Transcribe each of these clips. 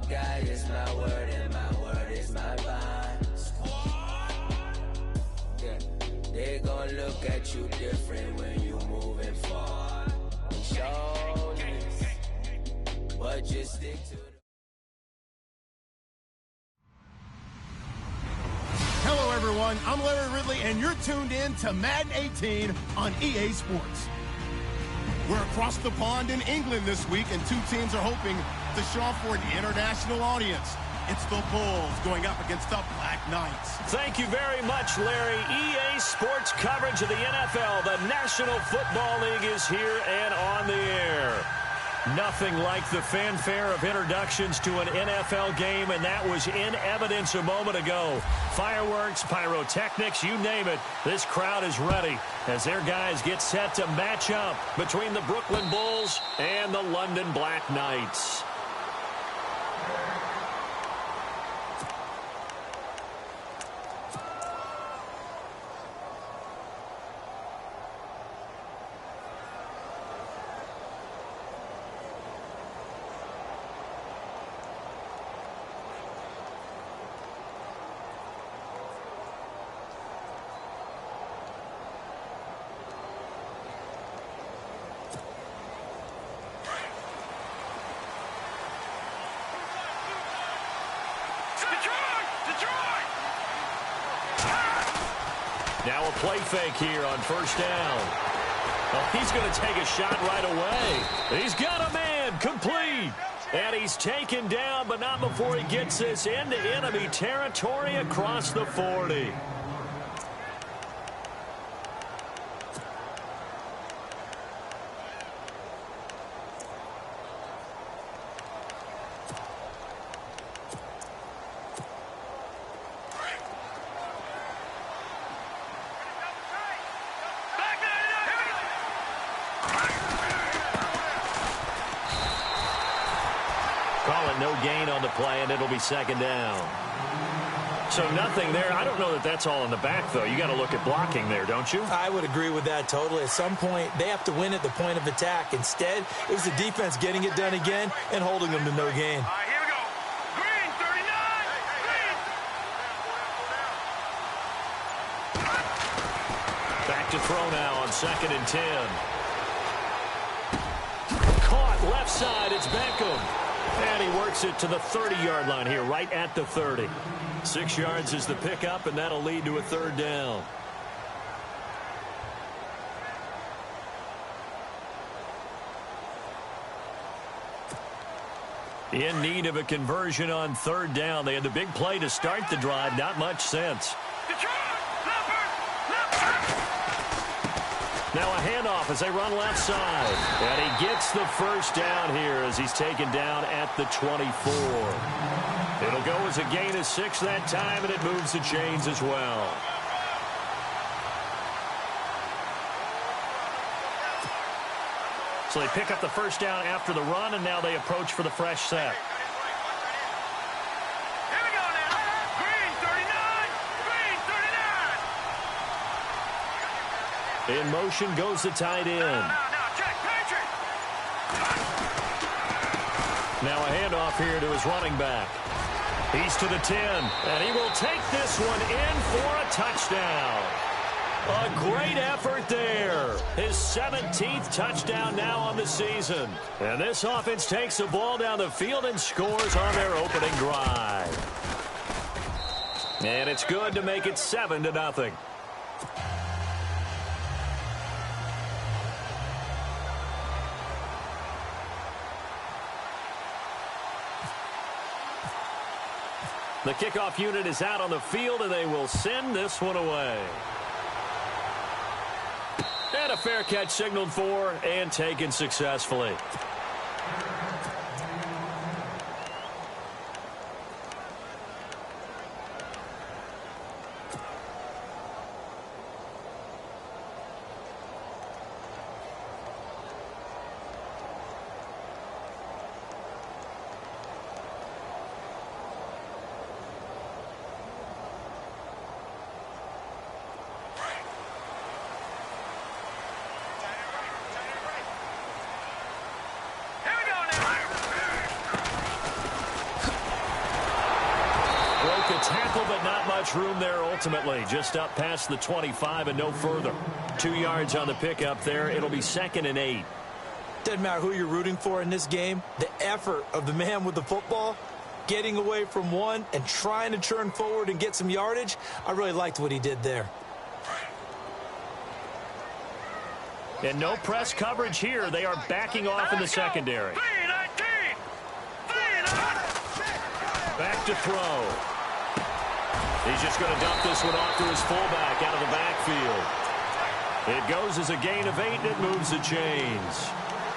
God is my word and my word is my bond. Yeah, they gon' look at you different when you moving forward. Shoulders, but just stick to the... Hello, everyone. I'm Larry Ridley, and you're tuned in to Madden 18 on EA Sports. We're across the pond in England this week, and two teams are hoping to show off for an international audience. It's the Bulls going up against the Black Knights. Thank you very much, Larry. EA Sports coverage of the NFL. The National Football League is here and on the air. Nothing like the fanfare of introductions to an NFL game, and that was in evidence a moment ago. Fireworks, pyrotechnics, you name it. This crowd is ready as their guys get set to match up between the Brooklyn Bulls and the London Black Knights. Now a play fake here on first down. Oh, he's going to take a shot right away. He's got a man, complete. And he's taken down, but not before he gets this into enemy territory across the 40. Calling no gain on the play, and it'll be second down. So nothing there. I don't know that that's all in the back, though. You got to look at blocking there, don't you? I would agree with that totally. At some point, they have to win at the point of attack. Instead, it was the defense getting it done again and holding them to no gain. All right, here we go. Green, 39. Green. Back to throw now on 2nd and 10. Caught left side. It's Beckham. And he works it to the 30-yard line here, right at the 30. 6 yards is the pickup, and that'll lead to a third down. In need of a conversion on third down. They had the big play to start the drive. Not much sense. Now a handoff as they run left side. And he gets the first down here as he's taken down at the 24. It'll go as a gain of 6 that time, and it moves the chains as well. So they pick up the first down after the run, and now they approach for the fresh set. Here we go now. Green, 39. Green, 39. In motion goes the tight end. Now, check, Patrick. Now a handoff here to his running back. He's to the 10, and he will take this one in for a touchdown. A great effort there. His 17th touchdown now on the season. And this offense takes the ball down the field and scores on their opening drive. And it's good to make it 7-0. The kickoff unit is out on the field, and they will send this one away. And a fair catch signaled for and taken successfully. tackle, but not much room there ultimately. Just up past the 25 and no further. 2 yards on the pickup there. It'll be 2nd and 8. Doesn't matter who you're rooting for in this game. The effort of the man with the football, getting away from one and trying to turn forward and get some yardage, I really liked what he did there. And no press coverage here. They are backing off in the secondary. Back to throw. He's just going to dump this one off to his fullback out of the backfield. It goes as a gain of 8, and it moves the chains.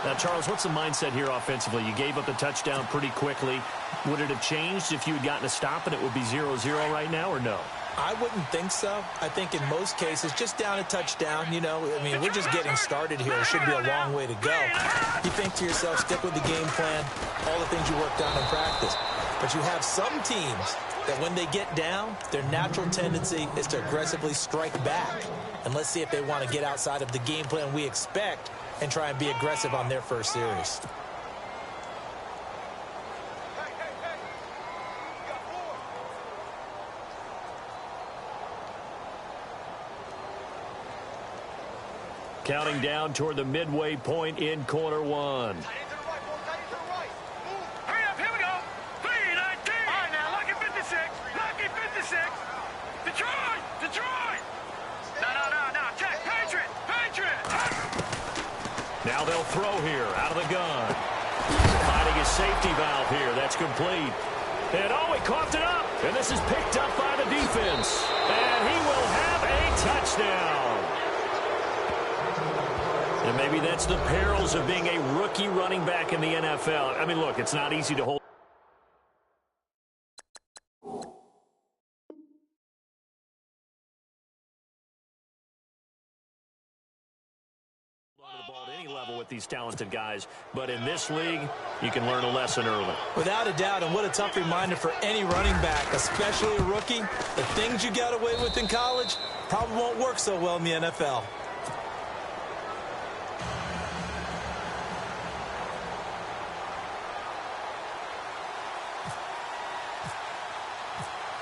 Now, Charles, what's the mindset here offensively? You gave up a touchdown pretty quickly. Would it have changed if you had gotten a stop and it would be 0-0 right now, or no? I wouldn't think so. I think in most cases, just down a touchdown, you know, I mean, we're just getting started here. It should be a long way to go. You think to yourself, stick with the game plan, all the things you worked on in practice. But you have some teams that when they get down, their natural tendency is to aggressively strike back. And let's see if they want to get outside of the game plan we expect and try and be aggressive on their first series. Counting down toward the midway point in quarter one. Hurry up, here we go. 3-19. All right, now, lucky 56. Lucky 56. Detroit. Detroit. No. Check. Patriot. Now they'll throw here out of the gun. Finding his safety valve here. That's complete. And he coughed it up. And this is picked up by the defense. And he will have a touchdown. And maybe that's the perils of being a rookie running back in the NFL. I mean, look, it's not easy to hold onto the ball at any level with these talented guys. But in this league, you can learn a lesson early. Without a doubt, and what a tough reminder for any running back, especially a rookie. The things you got away with in college probably won't work so well in the NFL.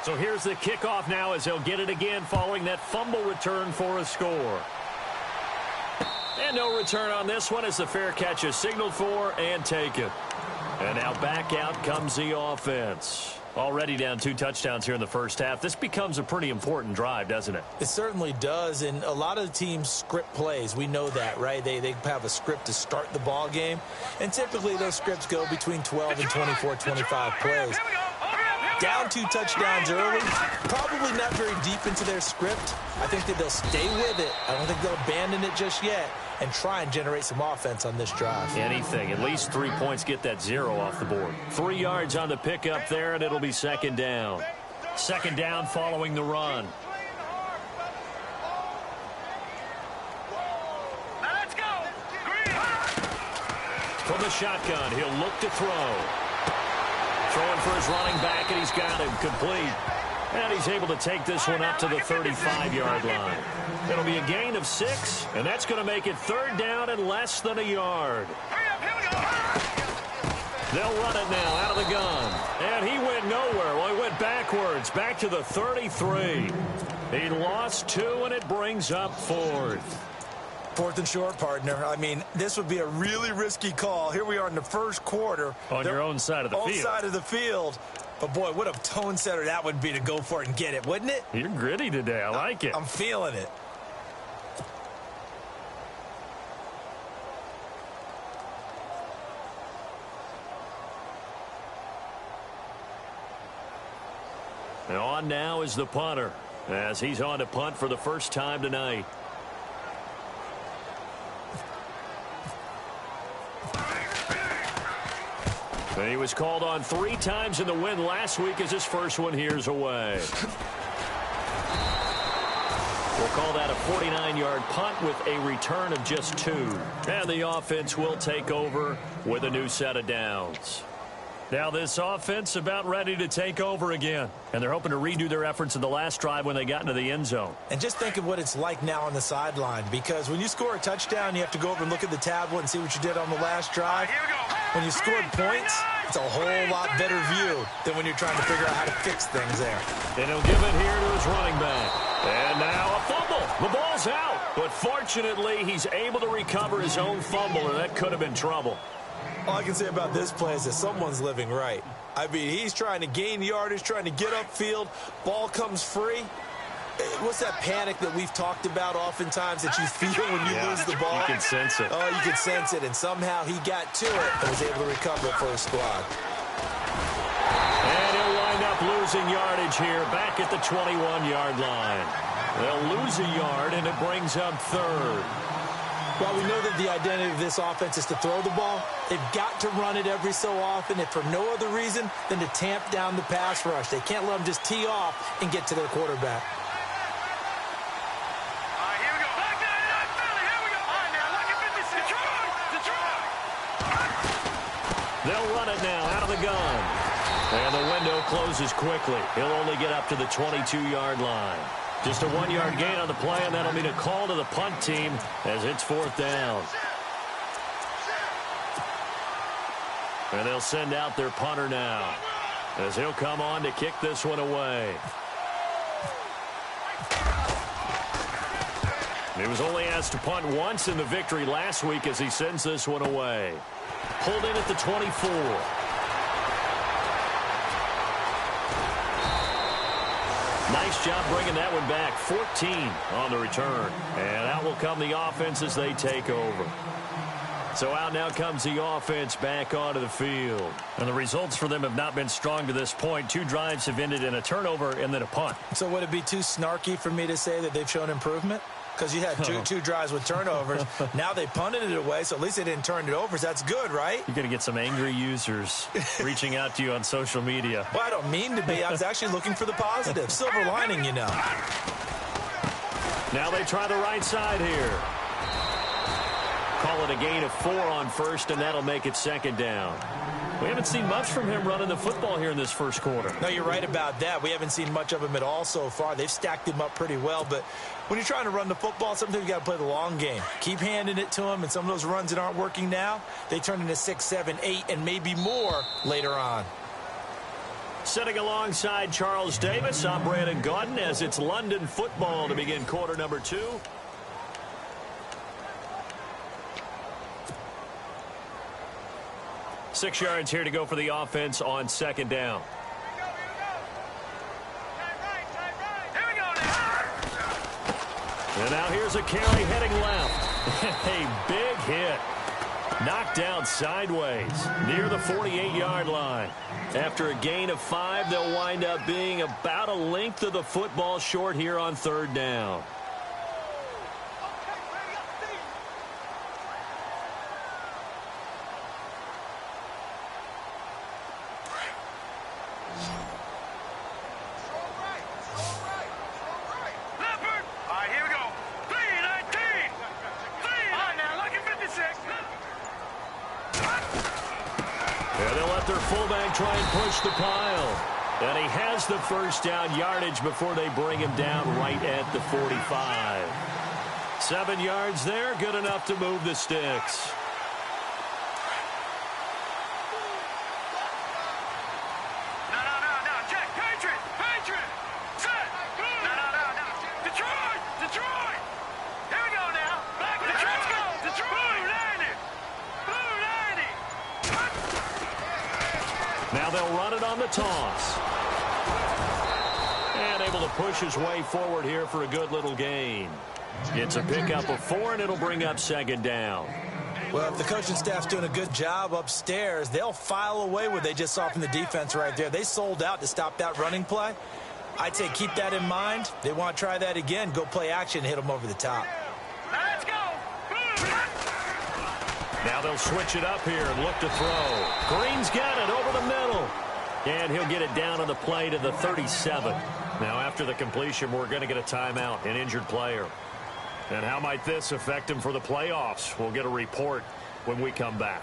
So here's the kickoff now as they'll get it again following that fumble return for a score. And no return on this one as the fair catch is signaled for and taken. And now back out comes the offense. Already down 2 touchdowns here in the first half. This becomes a pretty important drive, doesn't it? It certainly does, and a lot of the teams script plays. We know that, right? They have a script to start the ball game, and typically those scripts go between 12 and 24, 25 plays. Down 2 touchdowns early, probably not very deep into their script. I think that they'll stay with it. I don't think they'll abandon it just yet and try and generate some offense on this drive. Anything. At least 3 points, get that 0 off the board. 3 yards on the pickup there, and it'll be 2nd down. 2nd down following the run. Let's go. From the shotgun, he'll look to throw. Throwing for his running back, and he's got him complete. And he's able to take this one up to the 35-yard line. It'll be a gain of 6, and that's going to make it 3rd down and less than a yard. They'll run it now out of the gun. And he went nowhere. Well, he went backwards, back to the 33. He lost 2, and it brings up 4th. 4th and short, partner. I mean, this would be a really risky call. Here we are in the first quarter. On your own side of the field. Own side of the field. But, boy, what a tone setter that would be to go for it and get it, wouldn't it? You're gritty today. I like it. I'm feeling it. And on now is the punter as he's on to punt for the first time tonight. And he was called on 3 times in the win last week as his first one here's away. We'll call that a 49-yard punt with a return of just 2. And the offense will take over with a new set of downs. Now this offense about ready to take over again. And they're hoping to redo their efforts in the last drive when they got into the end zone. And just think of what it's like now on the sideline. Because when you score a touchdown, you have to go over and look at the tablet and see what you did on the last drive. When you scored points, It's a whole lot better view than when you're trying to figure out how to fix things there. And he'll give it here to his running back. And now a fumble. The ball's out. But fortunately, he's able to recover his own fumble, and that could have been trouble. All I can say about this play is that someone's living right. I mean, he's trying to gain yardage, trying to get upfield. Ball comes free. What's that panic that we've talked about oftentimes that you feel when you lose the ball? You can sense it. Oh, you can sense it, and somehow he got to it and was able to recover it for his squad. And he'll wind up losing yardage here back at the 21-yard line. They'll lose a yard, and it brings up third. While we know that the identity of this offense is to throw the ball, they've got to run it every so often, if for no other reason than to tamp down the pass rush. They can't let them just tee off and get to their quarterback. They'll run it now out of the gun. And the window closes quickly. He'll only get up to the 22-yard line. Just a 1-yard gain on the play, and that'll mean a call to the punt team as it's fourth down. And they'll send out their punter now as he'll come on to kick this one away. He was only asked to punt once in the victory last week as he sends this one away. Pulled in at the 24. Nice job bringing that one back. 14 on the return. And out will come the offense as they take over. So out now comes the offense back onto the field. And the results for them have not been strong to this point. 2 drives have ended in a turnover and then a punt. So would it be too snarky for me to say that they've shown improvement? Because you had two drives with turnovers. Now they punted it away, so at least they didn't turn it over. So that's good, right? You're going to get some angry users reaching out to you on social media. Well, I don't mean to be. I was actually looking for the positive. Silver lining, you know. Now they try the right side here. Call it a gain of 4 on first, and that'll make it second down. We haven't seen much from him running the football here in this first quarter. No, you're right about that. We haven't seen much of him at all so far. They've stacked him up pretty well, but when you're trying to run the football, sometimes you got to play the long game. Keep handing it to him, and some of those runs that aren't working now, they turn into 6, 7, 8, and maybe more later on. Sitting alongside Charles Davis, I'm Brandon Gaudin as it's London football to begin quarter number 2. Six yards here to go for the offense on second down. And now here's a carry heading left. A big hit. Knocked down sideways near the 48-yard line. After a gain of 5, they'll wind up being about a length of the football short here on third down. Try and push the pile. And he has the first down yardage before they bring him down right at the 45. 7 yards there, good enough to move the sticks. No, check, Patriot, set, no, Detroit, here we go now, back to Detroit, Now they'll run it on the toss. And able to push his way forward here for a good little gain. It's a pickup of 4, and it'll bring up second down. Well, if the coaching staff's doing a good job upstairs, they'll file away what they just saw from the defense right there. They sold out to stop that running play. I'd say keep that in mind. They want to try that again. Go play action and hit them over the top. Let's go. Now they'll switch it up here and look to throw. Green's got it over the middle. And he'll get it down on the play to the 37. Now after the completion, we're going to get a timeout, an injured player. And how might this affect him for the playoffs? We'll get a report when we come back.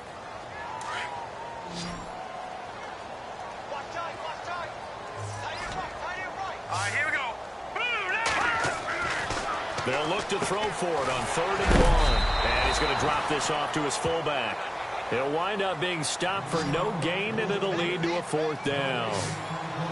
Here we go. They'll look to throw for it on 3rd and 1. And he's going to drop this off to his fullback. He'll wind up being stopped for no gain, and it'll lead to a 4th down.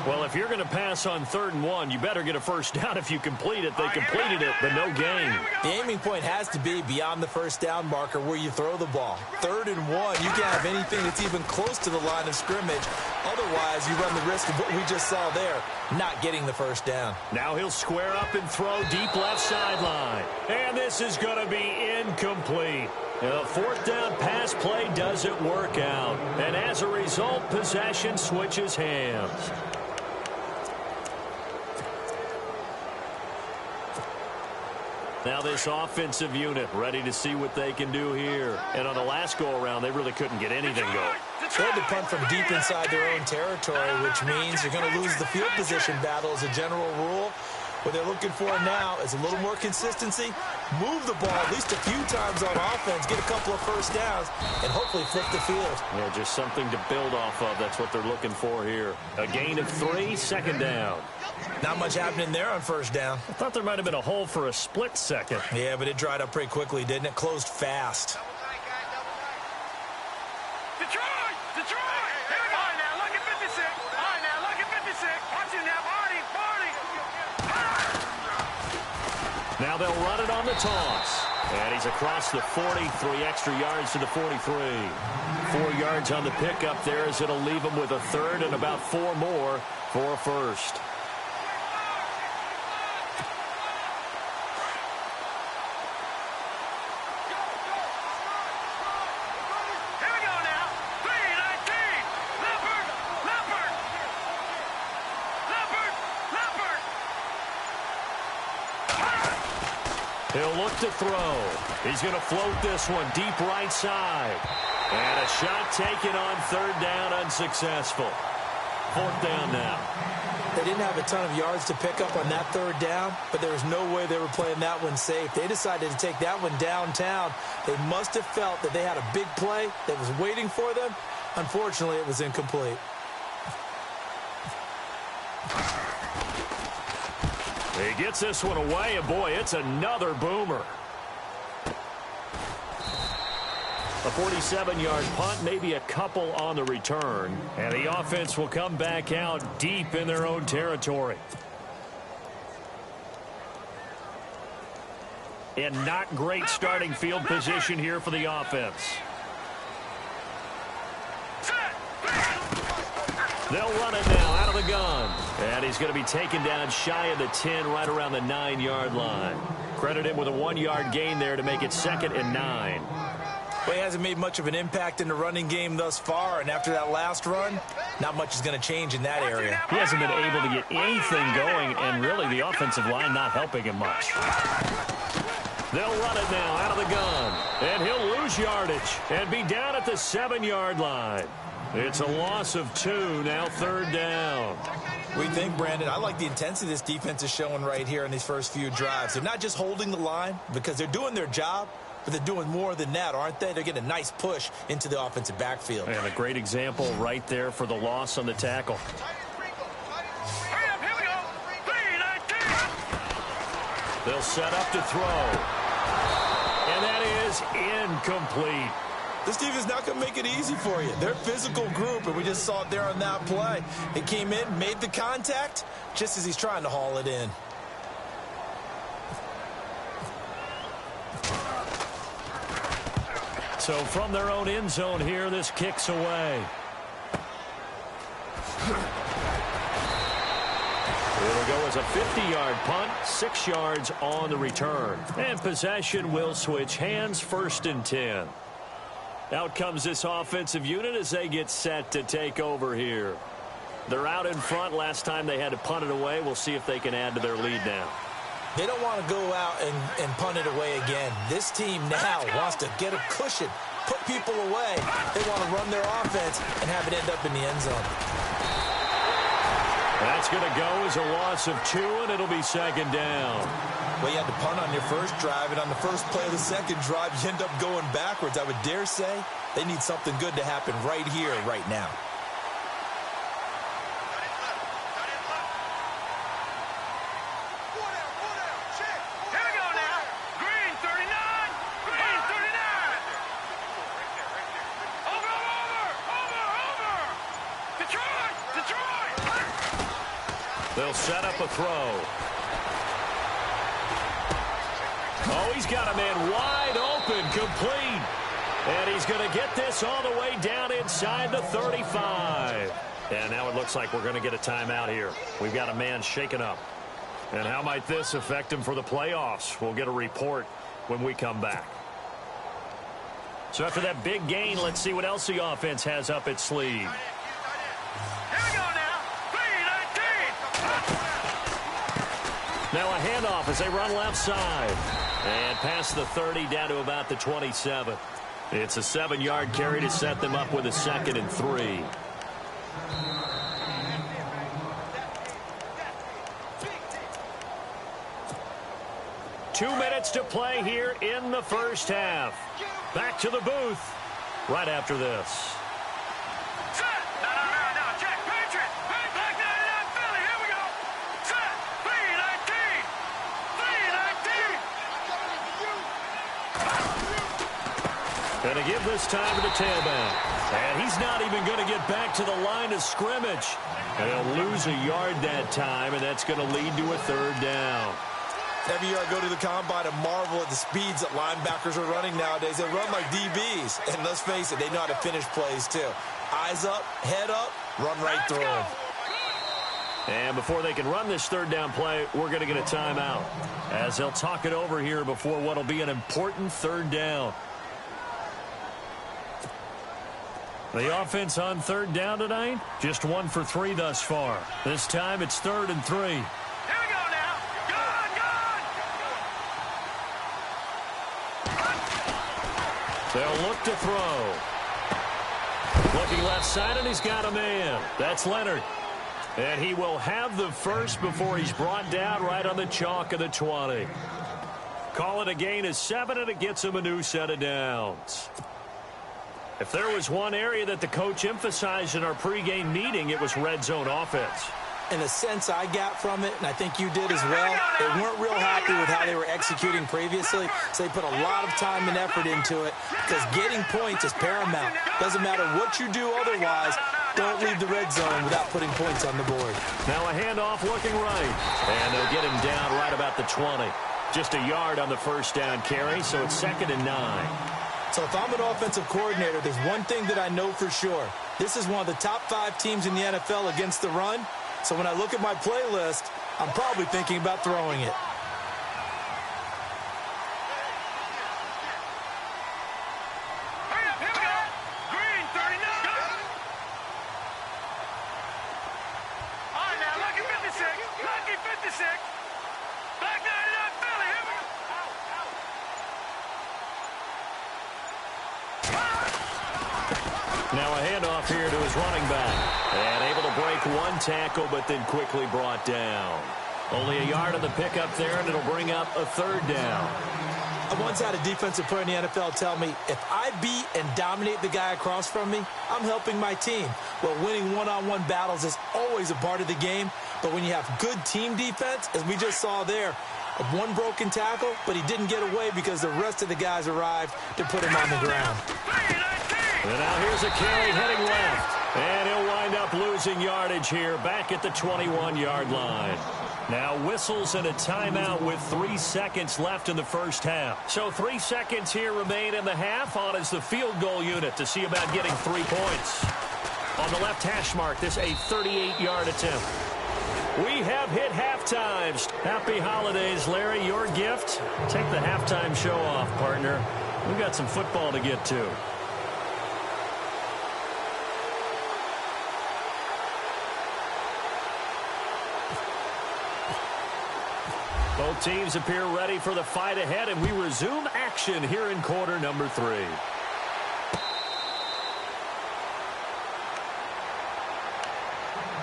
Well, if you're going to pass on 3rd and 1, you better get a 1st down if you complete it. They completed it, but no gain. The aiming point has to be beyond the 1st down marker where you throw the ball. 3rd and 1, you can't have anything that's even close to the line of scrimmage. Otherwise, you run the risk of what we just saw there, not getting the 1st down. Now he'll square up and throw deep left sideline. And this is going to be incomplete. The 4th down pass play doesn't work out. And as a result, possession switches hands. Now this offensive unit ready to see what they can do here. And on the last go-around, they really couldn't get anything going. They had to punt from deep inside their own territory, which means you're going to lose the field position battle as a general rule. What they're looking for now is a little more consistency, move the ball at least a few times on offense, get a couple of 1st downs, and hopefully flip the field. Yeah, just something to build off of. That's what they're looking for here. A gain of 3, 2nd down. Not much happening there on 1st down. I thought there might have been a hole for a split second. Yeah, but it dried up pretty quickly, didn't it? Closed fast. Detroit! Detroit! Here we go. All right, now, look at 56. All right, now, look at 56. Watch it now. Party, party. Now they'll run it on the toss. And he's across the 40, 3 extra yards to the 43. 4 yards on the pickup there as it'll leave him with a 3rd and about 4 more for a 1st. He'll look to throw. He's going to float this one deep right side. And a shot taken on 3rd down, unsuccessful. 4th down now. They didn't have a ton of yards to pick up on that 3rd down, but there was no way they were playing that one safe. They decided to take that one downtown. They must have felt that they had a big play that was waiting for them. Unfortunately, it was incomplete. He gets this one away, and boy, it's another boomer. A 47-yard punt, maybe a couple on the return. And the offense will come back out deep in their own territory. And not great starting field position here for the offense. They'll run it now out of the gun. And he's going to be taken down shy of the 10, right around the 9-yard line. Credit him with a 1-yard gain there to make it 2nd and 9. Well, he hasn't made much of an impact in the running game thus far, and after that last run, not much is going to change in that area. He hasn't been able to get anything going, and really the offensive line not helping him much. They'll run it now out of the gun, and he'll lose yardage and be down at the 7-yard line. It's a loss of 2, now 3rd down. We think, Brandon, I like the intensity this defense is showing right here in these first few drives. They're not just holding the line because they're doing their job, but they're doing more than that, aren't they? They're getting a nice push into the offensive backfield. And a great example right there for the loss on the tackle. They'll set up to throw. And that is incomplete. This team is not going to make it easy for you. They're a physical group, and we just saw it there on that play. He came in, made the contact, just as he's trying to haul it in. So from their own end zone here, this kicks away. It'll go as a 50-yard punt, 6 yards on the return. And possession will switch hands, 1st and 10. Out comes this offensive unit as they get set to take over here. They're out in front. Last time they had to punt it away. We'll see if they can add to their lead now. They don't want to go out and punt it away again. This team now wants to get a cushion, put people away. They want to run their offense and have it end up in the end zone. That's going to go as a loss of 2, and it'll be 2nd down. Well, you had to punt on your first drive, and on the first play of the second drive, you end up going backwards. I would dare say they need something good to happen right here, right now. They'll set up a throw. Oh, he's got a man wide open, complete. And he's going to get this all the way down inside the 35. And now it looks like we're going to get a timeout here. We've got a man shaken up. And how might this affect him for the playoffs? We'll get a report when we come back. So after that big gain, let's see what else the offense has up its sleeve. Here we go now. 3-19. Now a handoff as they run left side. And past the 30 down to about the 27. It's a 7-yard carry to set them up with a 2nd and 3. Two minutes to play here in the first half. Back to the booth right after this. Set. No. Check. Patriot. Back 99 Philly. Here we go. Set. 3-19. Going to give this time to the tailback. And he's not even going to get back to the line of scrimmage. And he'll lose a yard that time, and that's going to lead to a 3rd down. Every year I go to the combine and marvel at the speeds that linebackers are running nowadays. They run like DBs. And let's face it, they know how to finish plays too. Eyes up, head up, run right through them. And before they can run this 3rd down play, we're going to get a timeout. As they'll talk it over here before what will be an important 3rd down. The offense on 3rd down tonight, just 1 for 3 thus far. This time it's 3rd and 3. They'll look to throw. Looking left side, and he's got a man. That's Leonard. And he will have the first before he's brought down right on the chalk of the 20. Call it a gain of 7, and it gets him a new set of downs. If there was one area that the coach emphasized in our pregame meeting, it was red zone offense. In a sense I got from it, and I think you did as well, they weren't real happy with how they were executing previously, so they put a lot of time and effort into it because getting points is paramount. Doesn't matter what you do otherwise, don't leave the red zone without putting points on the board. Now a handoff looking right, and they'll get him down right about the 20. Just a yard on the 1st down carry, so it's 2nd and 9. So if I'm an offensive coordinator, there's one thing that I know for sure. This is one of the top 5 teams in the NFL against the run. So when I look at my playlist, I'm probably thinking about throwing it. Hurry up, here we go. Green, 39. All right, now, lucky 56. Lucky 56. Black 99 Philly, here we go. Now a handoff here to his running back. And able to break one tackle, but then quickly brought down. Only a yard on the pickup there, and it'll bring up a 3rd down. I once had a defensive player in the NFL tell me, if I beat and dominate the guy across from me, I'm helping my team. Well, winning one-on-one battles is always a part of the game, but when you have good team defense, as we just saw there, one broken tackle, but he didn't get away because the rest of the guys arrived to put him on the ground. And now here's a carry heading left. And he'll wind up losing yardage here back at the 21-yard line. Now whistles and a timeout with 3 seconds left in the first half. So 3 seconds here remain in the half. On is the field goal unit to see about getting 3 points. On the left hash mark, this a 38-yard attempt. We have hit halftime. Happy holidays, Larry. Your gift? Take the halftime show off, partner. We've got some football to get to. Both teams appear ready for the fight ahead, and we resume action here in quarter number 3.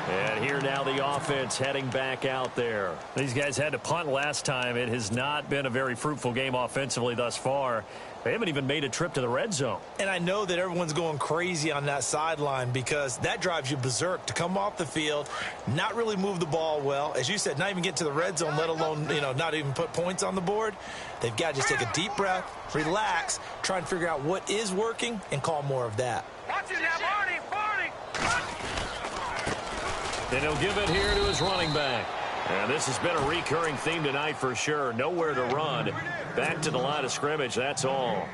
And here now the offense heading back out there. These guys had to punt last time. It has not been a very fruitful game offensively thus far. They haven't even made a trip to the red zone. And I know that everyone's going crazy on that sideline because that drives you berserk to come off the field, not really move the ball well. As you said, not even get to the red zone, let alone, not even put points on the board. They've got to just take a deep breath, relax, try and figure out what is working and call more of that. Watch it now, Barney. And he'll give it here to his running back. And this has been a recurring theme tonight for sure. Nowhere to run. Back to the line of scrimmage, that's all.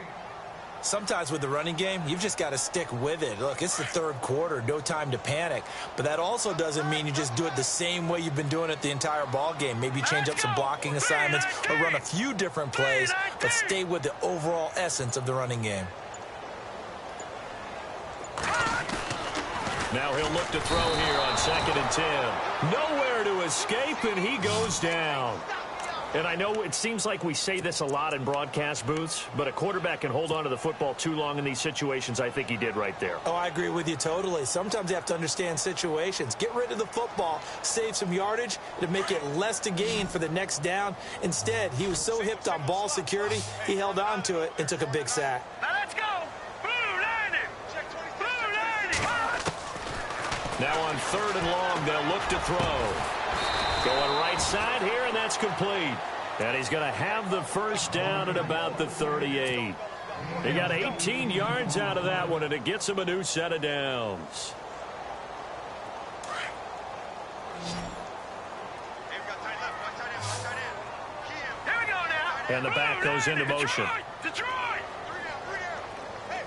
Sometimes with the running game, you've just got to stick with it. Look, it's the third quarter, no time to panic. But that also doesn't mean you just do it the same way you've been doing it the entire ball game. Maybe change up some blocking assignments or run a few different plays, but stay with the overall essence of the running game. Now he'll look to throw here on 2nd and 10. Nowhere to escape, and he goes down. And I know it seems like we say this a lot in broadcast booths, but a quarterback can hold on to the football too long in these situations. I think he did right there. Oh, I agree with you totally. Sometimes you have to understand situations. Get rid of the football, save some yardage to make it less to gain for the next down. Instead, he was so hipped on ball security, he held on to it and took a big sack. Now let's go. Blue lining. Blue lining. Now on 3rd and long, they'll look to throw. Going right side here, and that's complete. And he's going to have the first down at about the 38. He got 18 yards out of that one, and it gets him a new set of downs. Here we go now. And the back goes into motion. Detroit.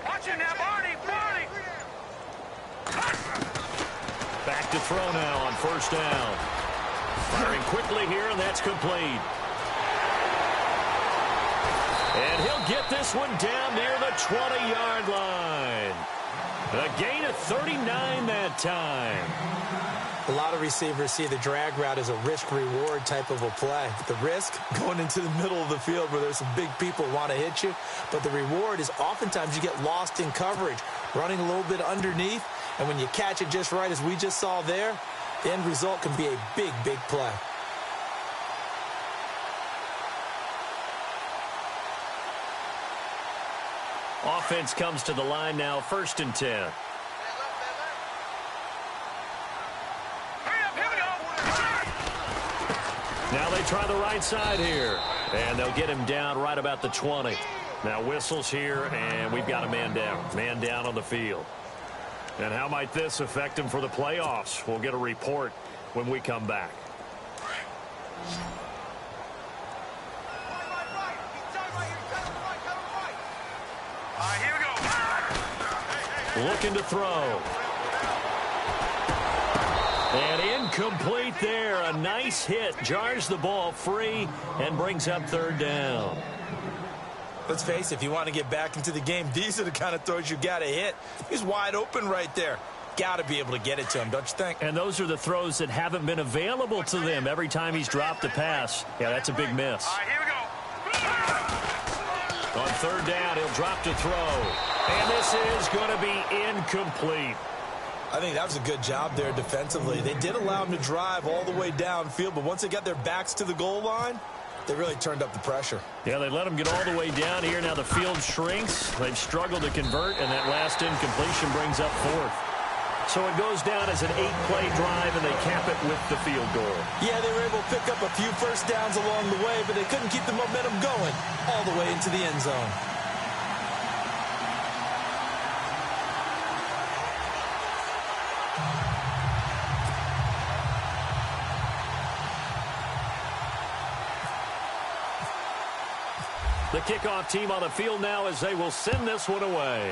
Watch it now, Barney. Back to throw now on 1st down. Firing quickly here, and that's complete. And he'll get this one down near the 20-yard line. A gain of 39 that time. A lot of receivers see the drag route as a risk-reward type of a play. The risk, going into the middle of the field where there's some big people who want to hit you. But the reward is oftentimes you get lost in coverage, running a little bit underneath. And when you catch it just right, as we just saw there, the end result can be a big, big play. Offense comes to the line now, 1st and 10. Now they try the right side here. And they'll get him down right about the 20. Now whistles here, and we've got a man down. Man down on the field. And how might this affect him for the playoffs? We'll get a report when we come back. Here we go. Looking to throw. And incomplete there. A nice hit. Jars the ball free and brings up 3rd down. Let's face it, if you want to get back into the game, these are the kind of throws you got to hit. He's wide open right there. Got to be able to get it to him, don't you think? And those are the throws that haven't been available to them every time he's dropped a pass. Yeah, that's a big miss. Here we go. On 3rd down, he'll drop to throw. And this is going to be incomplete. I think that was a good job there defensively. They did allow him to drive all the way downfield, but once they got their backs to the goal line, they really turned up the pressure. Yeah, they let him get all the way down here. Now the field shrinks. They've struggled to convert, and that last incompletion brings up 4th. So it goes down as an 8-play drive, and they cap it with the field goal. Yeah, they were able to pick up a few first downs along the way, but they couldn't keep the momentum going all the way into the end zone. The kickoff team on the field now as they will send this one away.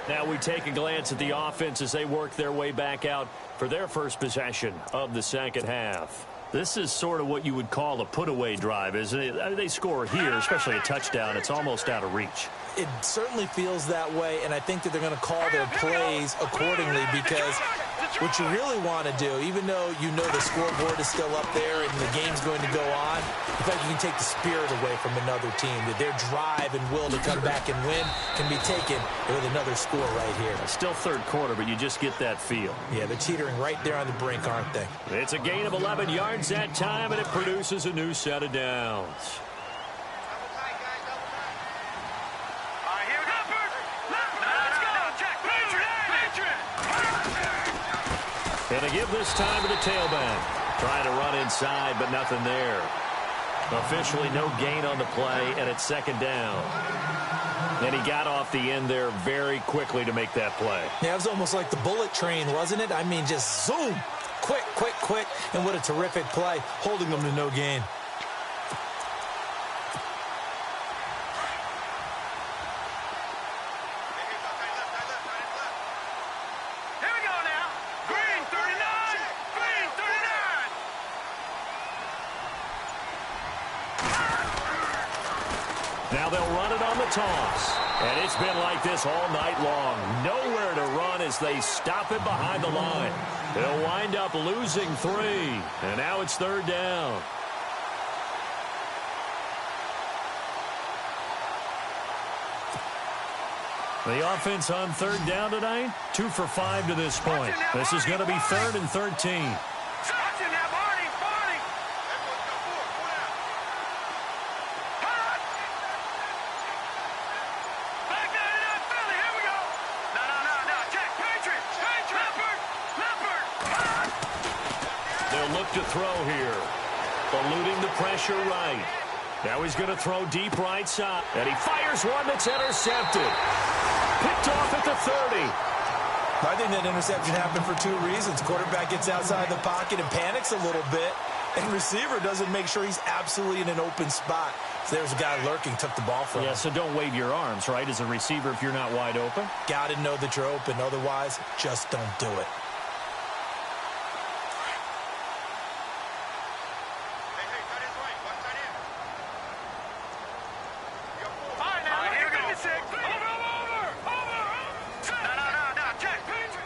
Now we take a glance at the offense as they work their way back out for their first possession of the 2nd half. This is sort of what you would call a put-away drive, isn't it? I mean, they score here, especially a touchdown. It's almost out of reach. It certainly feels that way, and I think that they're going to call their plays accordingly because what you really want to do, even though you know the scoreboard is still up there and the game's going to go on, in fact, you can take the spirit away from another team. That their drive and will to come back and win can be taken with another score right here. Still 3rd quarter, but you just get that feel. Yeah, they're teetering right there on the brink, aren't they? It's a gain of 11 yards that time, and it produces a new set of downs. And they give this time to the tailback. Trying to run inside, but nothing there. Officially no gain on the play, and it's second down. And he got off the end there very quickly to make that play. Yeah, it was almost like the bullet train, wasn't it? I mean, just zoom. Quick, quick, quick. And what a terrific play, holding them to no gain. Here we go now. Green 39. Green 39. Now they'll run it on the toss. And it's been like this all night long. Nowhere to run as they stop it behind the line. They'll wind up losing 3. And now it's third down. The offense on third down tonight, 2 for 5 to this point. This is going to be 3rd and 13. Look to throw here. Eluding the pressure right. Now he's going to throw deep right side. And he fires one that's intercepted. Picked off at the 30. I think that interception happened for 2 reasons. Quarterback gets outside the pocket and panics a little bit. And receiver doesn't make sure he's absolutely in an open spot. So there's a guy lurking, took the ball from him. Yeah, so don't wave your arms, right, as a receiver if you're not wide open. Got to know that you're open. Otherwise, just don't do it.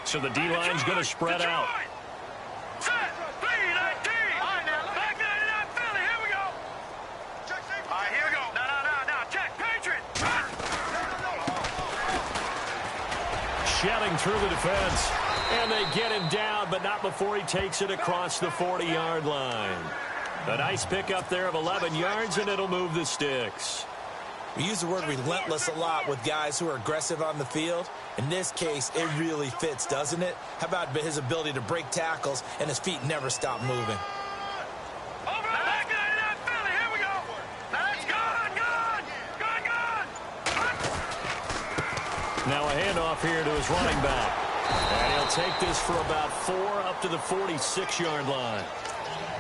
So the D-line's going to spread out. Set. 3-19. All right, now. Back 99 Philly. Here we go. All right, here we go. No. Check. Patriot. Shelling through the defense. And they get him down, but not before he takes it across the 40-yard line. A nice pickup there of 11 yards, and it'll move the sticks. We use the word relentless a lot with guys who are aggressive on the field. In this case, it really fits, doesn't it? How about his ability to break tackles and his feet never stop moving? Over back 99 Philly. Here we go. That's gone. Now a handoff here to his running back. And he'll take this for about 4 up to the 46-yard line.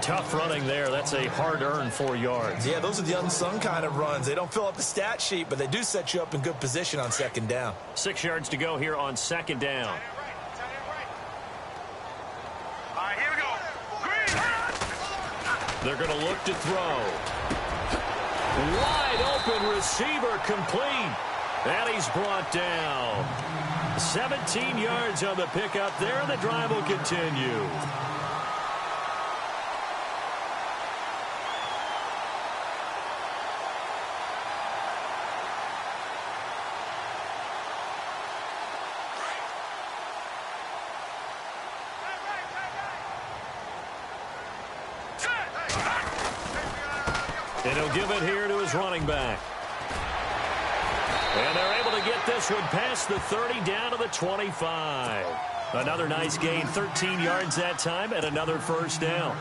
Tough running there. That's a hard-earned 4 yards. Yeah, those are the unsung kind of runs. They don't fill up the stat sheet, but they do set you up in good position on second down. 6 yards to go here on second down. All right, here we go. Green. They're going to look to throw. Wide open receiver complete. And he's brought down. 17 yards on the pickup there, and the drive will continue. And he'll give it here to his running back. And they're able to get this one past the 30 down to the 25. Another nice gain, 13 yards that time, and another first down.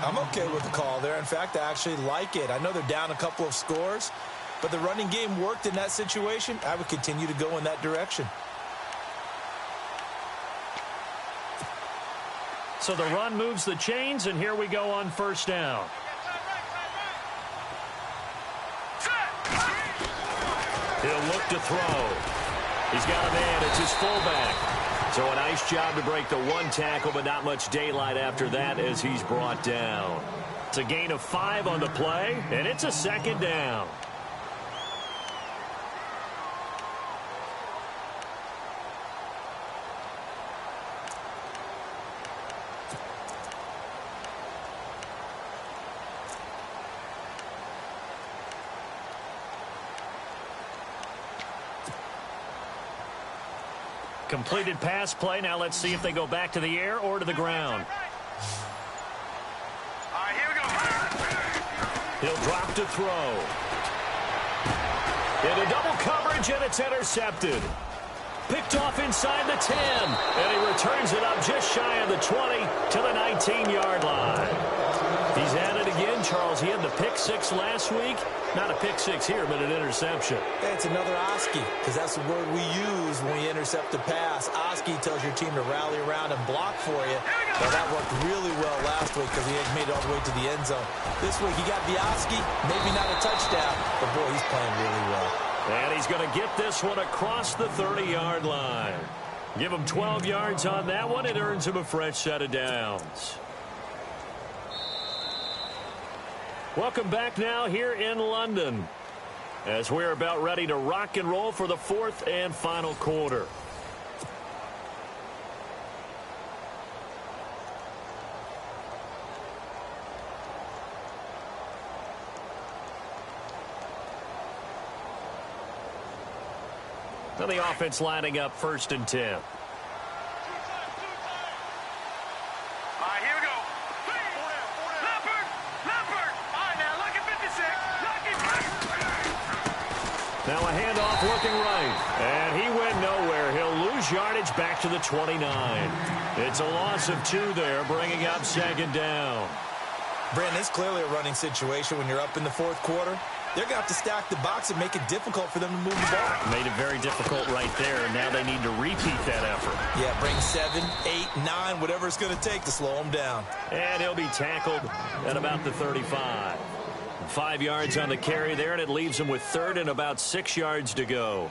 I'm okay with the call there. In fact, I actually like it. I know they're down a couple of scores, but the running game worked in that situation. I would continue to go in that direction. So the run moves the chains, and here we go on first down. He'll look to throw. He's got a man. It's his fullback. So a nice job to break the 1 tackle, but not much daylight after that as he's brought down. It's a gain of 5 on the play, and it's a second down. Completed pass play. Now let's see if they go back to the air or to the ground. All right, here we go. He'll drop to throw. Into double coverage, and it's intercepted. Picked off inside the 10. And he returns it up just shy of the 20 to the 19-yard line. He's at it again him, Charles. He had the pick six last week. Not a pick six here, but an interception. It's another Oski, because that's the word we use when we intercept a pass. Oski tells your team to rally around and block for you. Well, that worked really well last week because he had made it all the way to the end zone. This week he got the Oski, maybe not a touchdown, but boy, he's playing really well. And he's going to get this one across the 30-yard line. Give him 12 yards on that one. It earns him a fresh set of downs. Welcome back now here in London as we're about ready to rock and roll for the fourth and final quarter. Now the offense lining up 1st and 10. All right, here we go. Leopard! Leopard! All right, now, lucky 56. Lucky 56. Now a handoff looking right. And he went nowhere. He'll lose yardage back to the 29. It's a loss of 2 there, bringing up 2nd down. Brandon, it's clearly a running situation when you're up in the 4th quarter. They're going to have to stack the box and make it difficult for them to move the ball. Made it very difficult right there. Now they need to repeat that effort. Yeah, bring 7, 8, 9, whatever it's going to take to slow them down. And he'll be tackled at about the 35. 5 yards on the carry there, and it leaves him with 3rd and about 6 yards to go.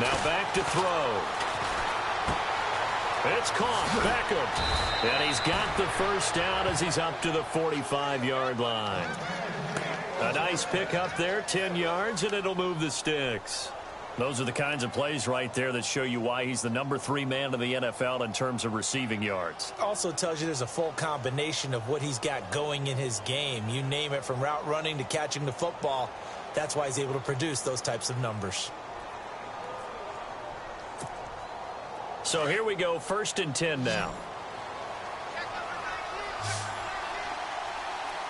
Now back to throw. It's caught. Beckham. And he's got the 1st down as he's up to the 45-yard line. A nice pick up there, 10 yards, and it'll move the sticks. Those are the kinds of plays right there that show you why he's the number 3 man in the NFL in terms of receiving yards. Also tells you there's a full combination of what he's got going in his game. You name it, from route running to catching the football. That's why he's able to produce those types of numbers. So here we go, 1st and 10 now. All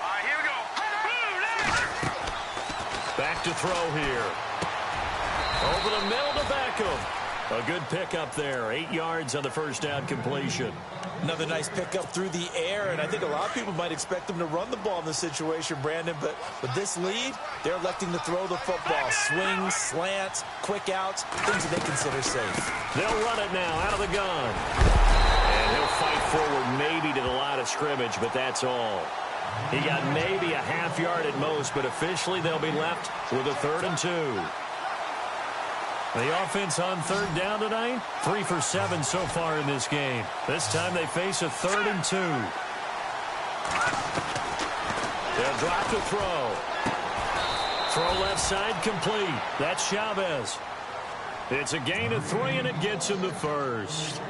right, here we go. Back to throw here. Over the middle to Beckham. A good pick up there. 8 yards on the 1st down completion. Another nice pickup through the air, and I think a lot of people might expect them to run the ball in this situation, Brandon, but with this lead, they're electing to throw the football. Swings, slants, quick outs, things that they consider safe. They'll run it now out of the gun. And he'll fight forward maybe to the line of scrimmage, but that's all. He got maybe a half yard at most, but officially they'll be left with a 3rd and 2. The offense on 3rd down tonight, 3 for 7 so far in this game. This time they face a 3rd and 2. They'll drop to throw. Throw left side complete. That's Chavez. It's a gain of 3, and it gets him the 1st.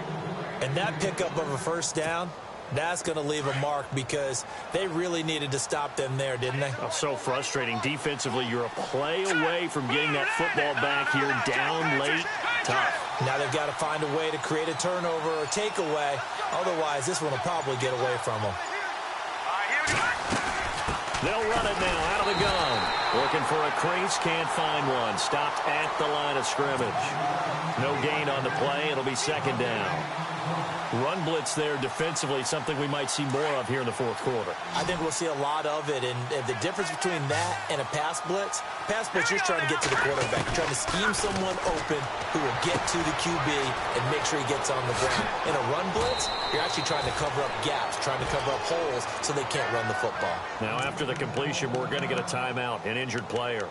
And that pickup of a 1st down, that's going to leave a mark because they really needed to stop them there, didn't they? Oh, so frustrating. Defensively, you're a play away from getting that football back here, down late. Tough. Now they've got to find a way to create a turnover or takeaway. Otherwise, this one will probably get away from them. They'll run it now out of the gun. Looking for a crease, can't find one. Stopped at the line of scrimmage. No gain on the play. It'll be 2nd down. Run blitz there defensively, something we might see more of here in the 4th quarter. I think we'll see a lot of it, and the difference between that and a pass blitz, you're trying to get to the quarterback. You're trying to scheme someone open who will get to the QB and make sure he gets on the ground. In a run blitz, you're actually trying to cover up gaps, trying to cover up holes so they can't run the football. Now after the completion, we're going to get a timeout, an injured player.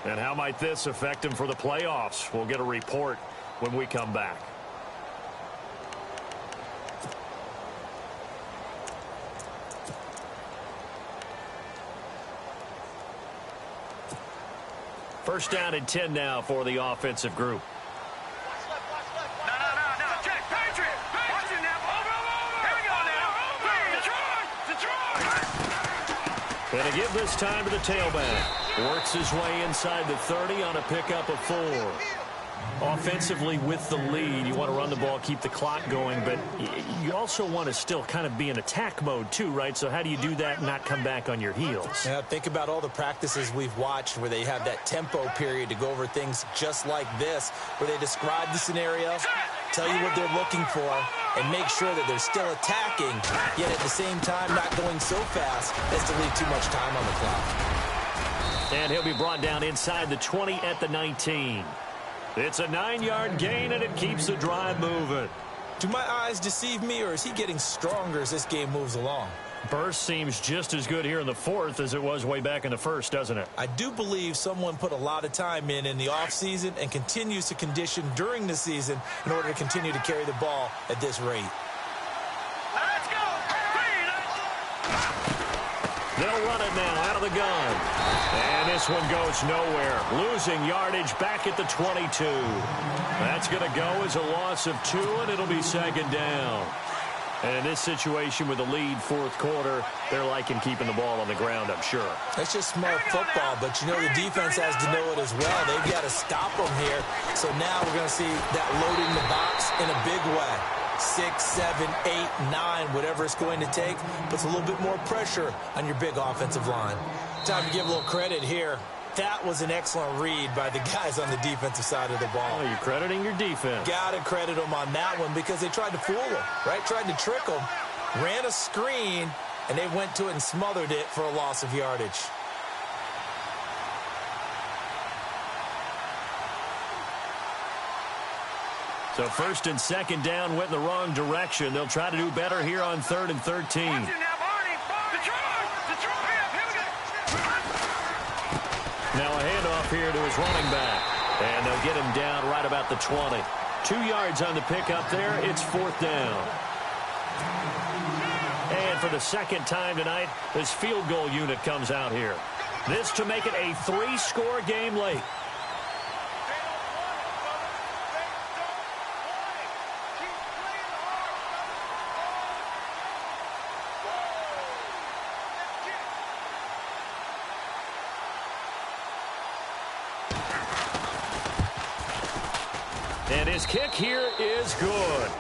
And how might this affect him for the playoffs? We'll get a report when we come back. First down and 10 now for the offensive group. No. Check. Patriot. Watch it now. Over. Here we go now. Detroit. And to give this time to the tailback. Works his way inside the 30 on a pickup of 4. Offensively with the lead, you want to run the ball, keep the clock going, but you also want to still kind of be in attack mode too, right? So how do you do that and not come back on your heels? Yeah, think about all the practices we've watched where they have that tempo period to go over things just like this, where they describe the scenario, tell you what they're looking for, and make sure that they're still attacking, yet at the same time not going so fast as to leave too much time on the clock. And he'll be brought down inside the 20 at the 19. It's a 9-yard gain, and it keeps the drive moving. Do my eyes deceive me, or is he getting stronger as this game moves along? Burst seems just as good here in the fourth as it was way back in the first, doesn't it? I do believe someone put a lot of time in the offseason and continues to condition during the season in order to continue to carry the ball at this rate. Let's go! They'll run it now out of the gun. And this one goes nowhere. Losing yardage back at the 22. That's going to go as a loss of 2, and it'll be second down. And in this situation with the lead fourth quarter, they're liking keeping the ball on the ground, I'm sure. That's just smart football, but you know the defense has to know it as well. They've got to stop them here. So now we're going to see that loading the box in a big way. 6, 7, 8, 9, whatever it's going to take, puts a little bit more pressure on your big offensive line. Time to give a little credit here. That was an excellent read by the guys on the defensive side of the ball. Oh, you're crediting your defense. Got to credit them on that one because they tried to fool them, right? Tried to trick them, ran a screen, and they went to it and smothered it for a loss of yardage. So first and second down went in the wrong direction. They'll try to do better here on 3rd and 13. Now a handoff here to his running back. And they'll get him down right about the 20. 2 yards on the pickup there. It's 4th down. And for the second time tonight, this field goal unit comes out here. This to make it a 3-score game late. And his kick here is good.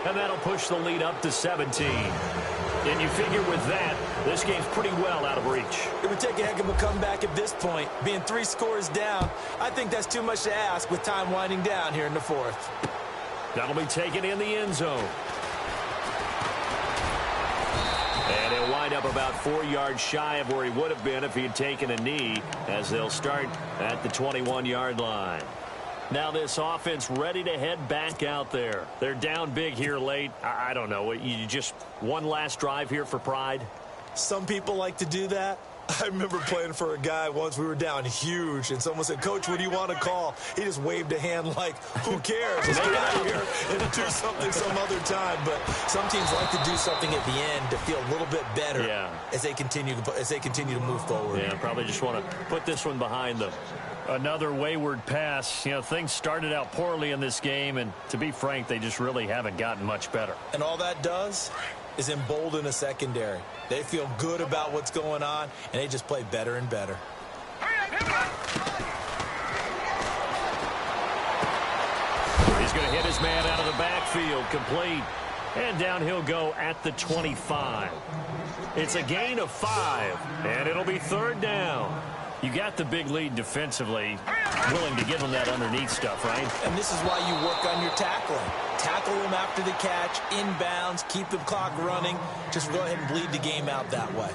And that'll push the lead up to 17. And you figure with that, this game's pretty well out of reach. It would take a heck of a comeback at this point. Being 3 scores down, I think that's too much to ask with time winding down here in the fourth. That'll be taken in the end zone. And he'll wind up about 4 yards shy of where he would have been if he had taken a knee, as they'll start at the 21-yard line. Now this offense ready to head back out there. They're down big here late. I don't know. You just one last drive here for pride? Some people like to do that. I remember playing for a guy once. We were down huge, and someone said, "Coach, what do you want to call?" He just waved a hand like, who cares? Let's get out of here and do something some other time. But some teams like to do something at the end to feel a little bit better as they continue to move forward. Yeah, probably just want to put this one behind them. Another wayward pass. You know, things started out poorly in this game, and to be frank, they just really haven't gotten much better. And all that does is embolden a secondary. They feel good about what's going on, and they just play better and better. He's going to hit his man out of the backfield, complete. And down he'll go at the 25. It's a gain of 5, and it'll be 3rd down. You got the big lead defensively, willing to give them that underneath stuff, right? And this is why you work on your tackling. Tackle them after the catch, inbounds, keep the clock running. Just go ahead and bleed the game out that way.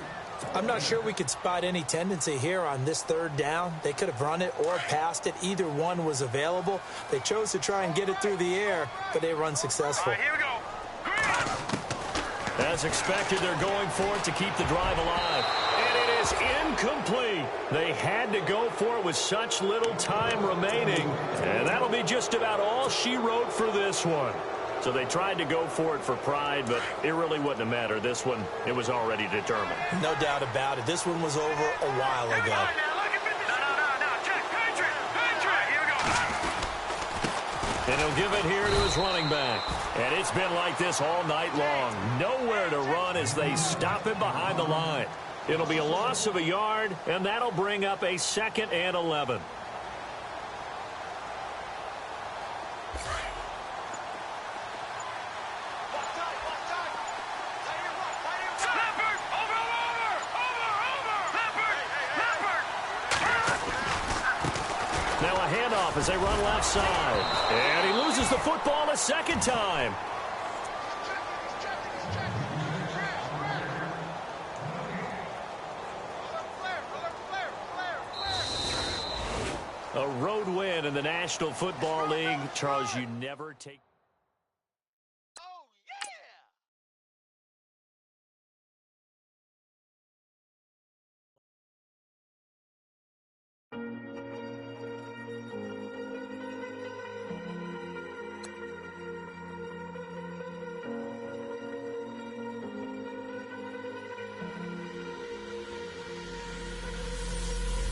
I'm not sure we could spot any tendency here on this 3rd down. They could have run it or passed it. Either one was available. They chose to try and get it through the air, but they run successful. All right, here we go. As expected, they're going for it to keep the drive alive. And it is incomplete. They had to go for it with such little time remaining. And that'll be just about all she wrote for this one. So they tried to go for it for pride, but it really wouldn't have mattered. This one, it was already determined. No doubt about it. This one was over a while ago. And he'll give it here to his running back. And it's been like this all night long. Nowhere to run as they stop him behind the line. It'll be a loss of a yard, and that'll bring up a 2nd and 11. Now a handoff as they run left side. And he loses the football a second time. A road win in the National Football League. Charles, you never take...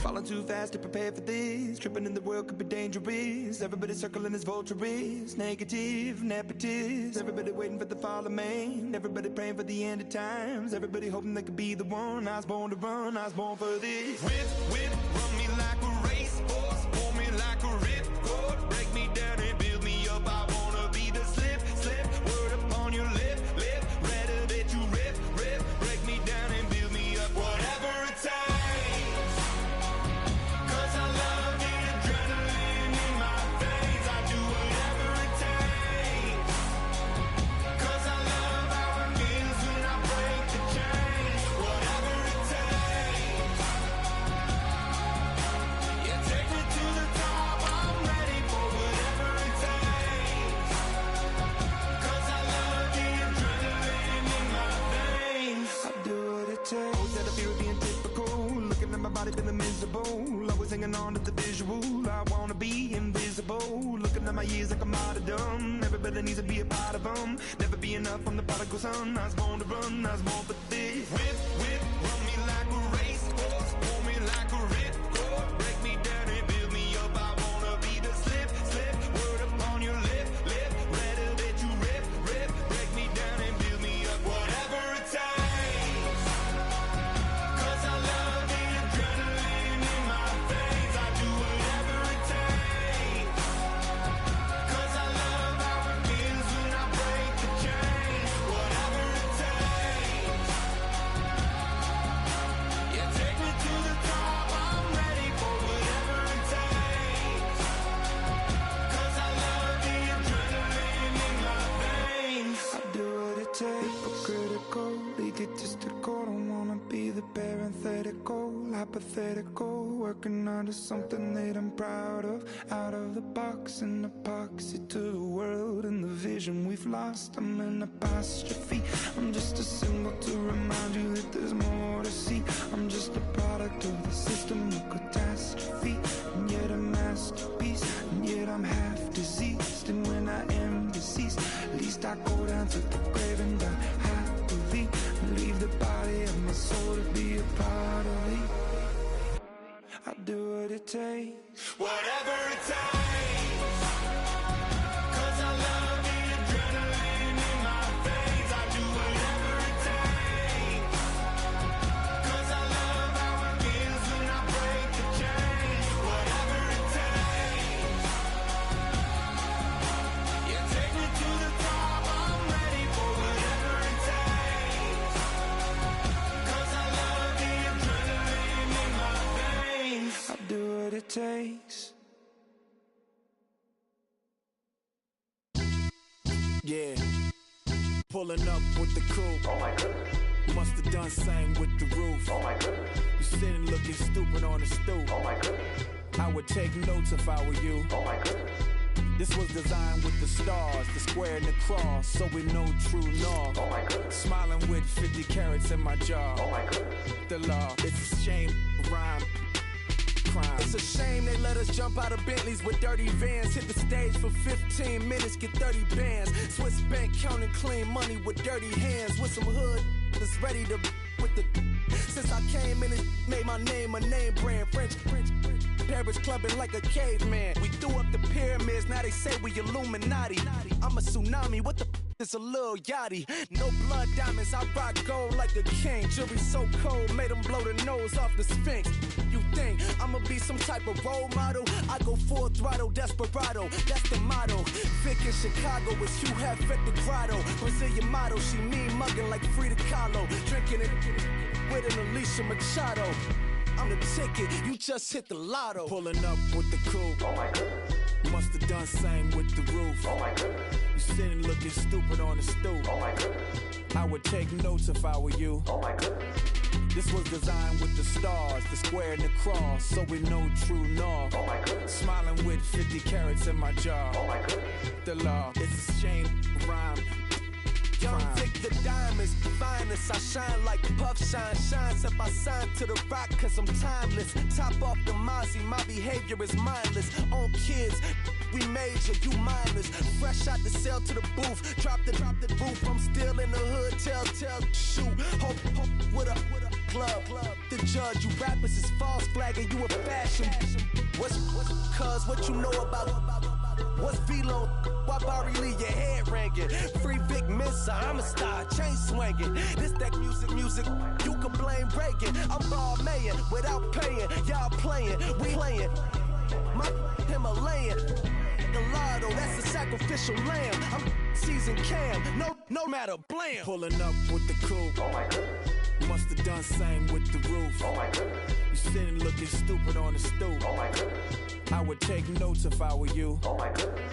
Falling too fast to prepare for this. Tripping in the world could be dangerous. Everybody circling as vultures. Negative, nepotist. Everybody waiting for the fall of man. Everybody praying for the end of times. Everybody hoping they could be the one. I was born to run, I was born for this. Whip, whip, run me like a racehorse. Pull me like a ripcord. Break me down and build me up. I wanna be the slip, slip. Word upon your lip, lip. Rather that you rip, rip. Break me down and build me up. Whatever it takes. Feeling miserable, always hanging on to the visual. I wanna be invisible, looking at my years like a martyrdom. Everybody needs to be a part of them. Never be enough from the prodigal son. I was born to run, I was born for this. Whip, whip, run me like a racehorse. Pull me like a ripcord. Break me down and build me up. I wanna be the slip, slip. Word upon your lip, lip. Rather that you rip, rip. Break me down and build me up. Whatever it takes. Hypothetical, working under something that I'm proud of. Out of the box, an epoxy to the world and the vision we've lost. I'm an apostrophe. I'm just a symbol to remind you that there's more to see. I'm just a product of the system of catastrophe, and yet a masterpiece, and yet I'm half diseased. And when I am deceased, at least I go down to the grave and die happily, and leave the body of my soul to be a part of me. I do what it takes, whatever it takes. Cause I love the adrenaline in my veins. I do whatever it takes. Cause I love how it feels when I break the chains. Whatever it takes. Yeah, take me to the top. I'm ready for whatever it takes. Cause I love the adrenaline in my veins. I do what it takes. Yeah, pulling up with the crew. Oh my goodness. Must have done same with the roof. Oh my goodness. You sitting looking stupid on the stoop. Oh my goodness. I would take notes if I were you. Oh my goodness. This was designed with the stars, the square and the cross, so we know true north. Oh my goodness. Smiling with 50 carats in my jaw. Oh my goodness. The law, it's a shame, rhyme. Crime. It's a shame they let us jump out of Bentleys with dirty vans. Hit the stage for 15 minutes, get 30 bands. Swiss bank counting clean money with dirty hands. With some hood that's ready to with the. Since I came in, it made my name a name brand. French. Paris clubbing like a caveman. We threw up the pyramids, now they say we Illuminati. I'm a tsunami, what the it's a little yachty. No blood diamonds, I rock gold like a king. Jewelry so cold, made them blow the nose off the Sphinx. You think I'ma be some type of role model? I go full throttle, desperado, that's the motto. Vic in Chicago is Hugh Hef at the grotto. Brazilian model, she mean mugging like Frida Kahlo. Drinking it with an Alicia Machado. I'm the ticket, you just hit the lotto. Pulling up with the coupe. Oh my goodness. Must have done same with the roof. Oh my goodness. You sitting looking stupid on the stoop. Oh my goodness. I would take notes if I were you. Oh my goodness. This was designed with the stars, the square and the cross, so we know true north. Oh my goodness. Smiling with 50 carats in my jaw. Oh my goodness. The law, it's a shame, rhyme. Young Vic, the diamonds, finest. I shine like Puff Shine shines. If I sign to the rock, cause I'm timeless. Top off the Mozzie, my behavior is mindless. On kids, we major, you minors. Fresh out the cell to the booth. Drop the roof. I'm still in the hood. Tell, shoot. Hope with a club. The judge, you rappers is false flagging. You a fashion. What's cuz what you know about? What's Velo? Why Barry Lee, your head ringing? Free Vic Mensa, I'm a star, chain swinging. This that music, you can blame Reagan. I'm ball mayin' without paying. Y'all playing, we playing. My Himalayan. The lotto, that's a sacrificial lamb. I'm season cam, no matter, blam. Pulling up with the coupe. Oh my goodness. Must have done same with the roof. Oh my goodness. You sitting looking stupid on the stoop. Oh my goodness. I would take notes if I were you. Oh my goodness.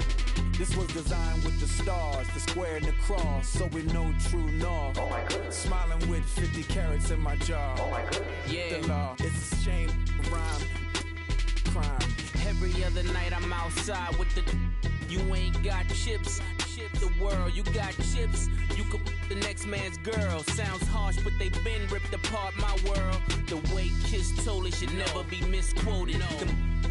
This was designed with the stars, the square and the cross, so we know true north. Oh my goodness. Smiling with 50 carats in my jaw. Oh my goodness. Yeah. The law, it's a shame, rhyme, crime. Every other night I'm outside with the. You ain't got chips. The world, you got chips. You could the next man's girl. Sounds harsh, but they been ripped apart my world. The way Kiss told it should never be misquoted.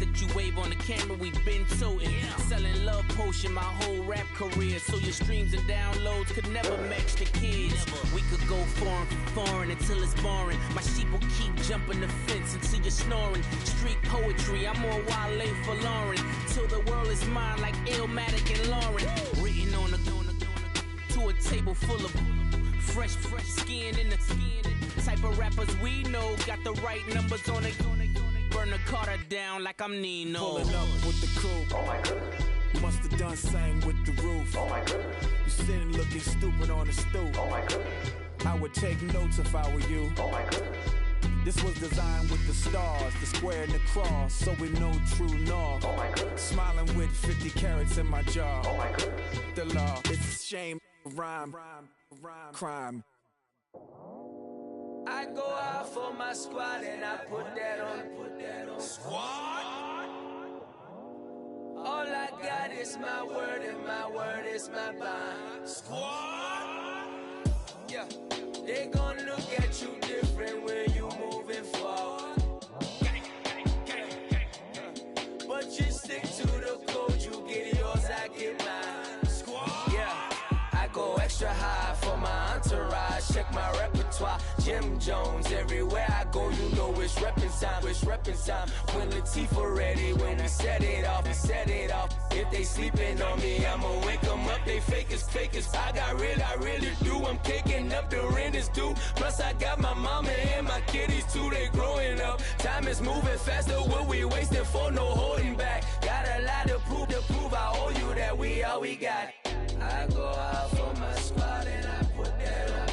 The that you wave on the camera, we been toting. Selling love potion my whole rap career. So your streams and downloads could never match the kids. We could go foreign until it's boring. My sheep will keep jumping the fence until you're snoring. Street poetry, I'm more Wale for Lauren. Till the world is mine like Illmatic and Lauren. Written on to a table full of fresh skin in the type of rappers we know. Got the right numbers on it. Burn the Carter down like I'm Nino. Pulling up with the coupe. Oh my goodness. Must have done same with the roof. Oh my goodness. You sitting looking stupid on the stoop. Oh my goodness. I would take notes if I were you. Oh my goodness. This was designed with the stars, the square and the cross, so we know true north. Oh my goodness. Smiling with 50 carats in my jaw. Oh my goodness. The law, it's a shame, rhyme, crime. I go out for my squad and I put that on. Squad? All I got is my word and my word is my bond. Squad? Yeah. They gon' look at you different when you moving forward. But you stick to the code, you get yours, I get mine. Squad? Yeah. I go extra high for my entourage. Check my repertoire. Jim Jones, everywhere I go, you know it's reppin' time. It's reppin' time. When Latifah ready, when we set it off, we set it off. If they sleeping on me, I'ma wake them up. They fakers. I really do. I'm kicking up, the rent is due. Plus I got my mama and my kiddies too. They growing up. Time is moving faster. What we wasting for? No holding back. Got a lot to prove. I owe you that we all we got. I go out for my squad and I put that on.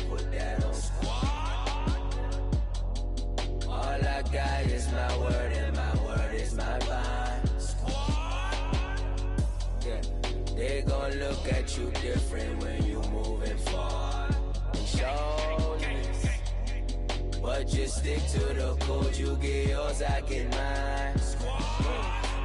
All I got is my word and my word is my bond. Yeah. They gon' look at you different when you moving forward. Show this. But just stick to the code, you get yours, I get mine.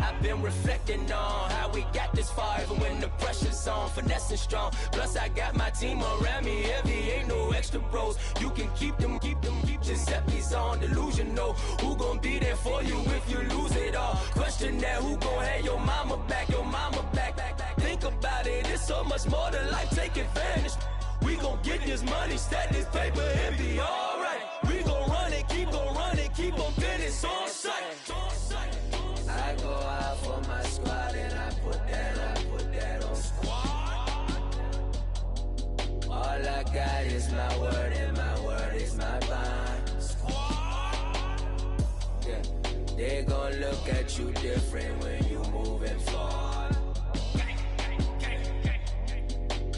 I've been reflecting on how we got this far, even when the pressure's on, finessing strong. Plus I got my team around me heavy, ain't no extra bros. You can keep them. Giuseppe's on delusional. Who gon' be there for you if you lose it all? Question that, who gon' have your mama back? Think about it, it's so much more to life, take advantage. We gon' get this money, stack this paper, and be alright. We gon' run it, keep on finish on sight. I go out for my squad and I put that on. Squad. All I got is my word and my word is my bond. Squad. Yeah. They gon' look at you different when you moving forward.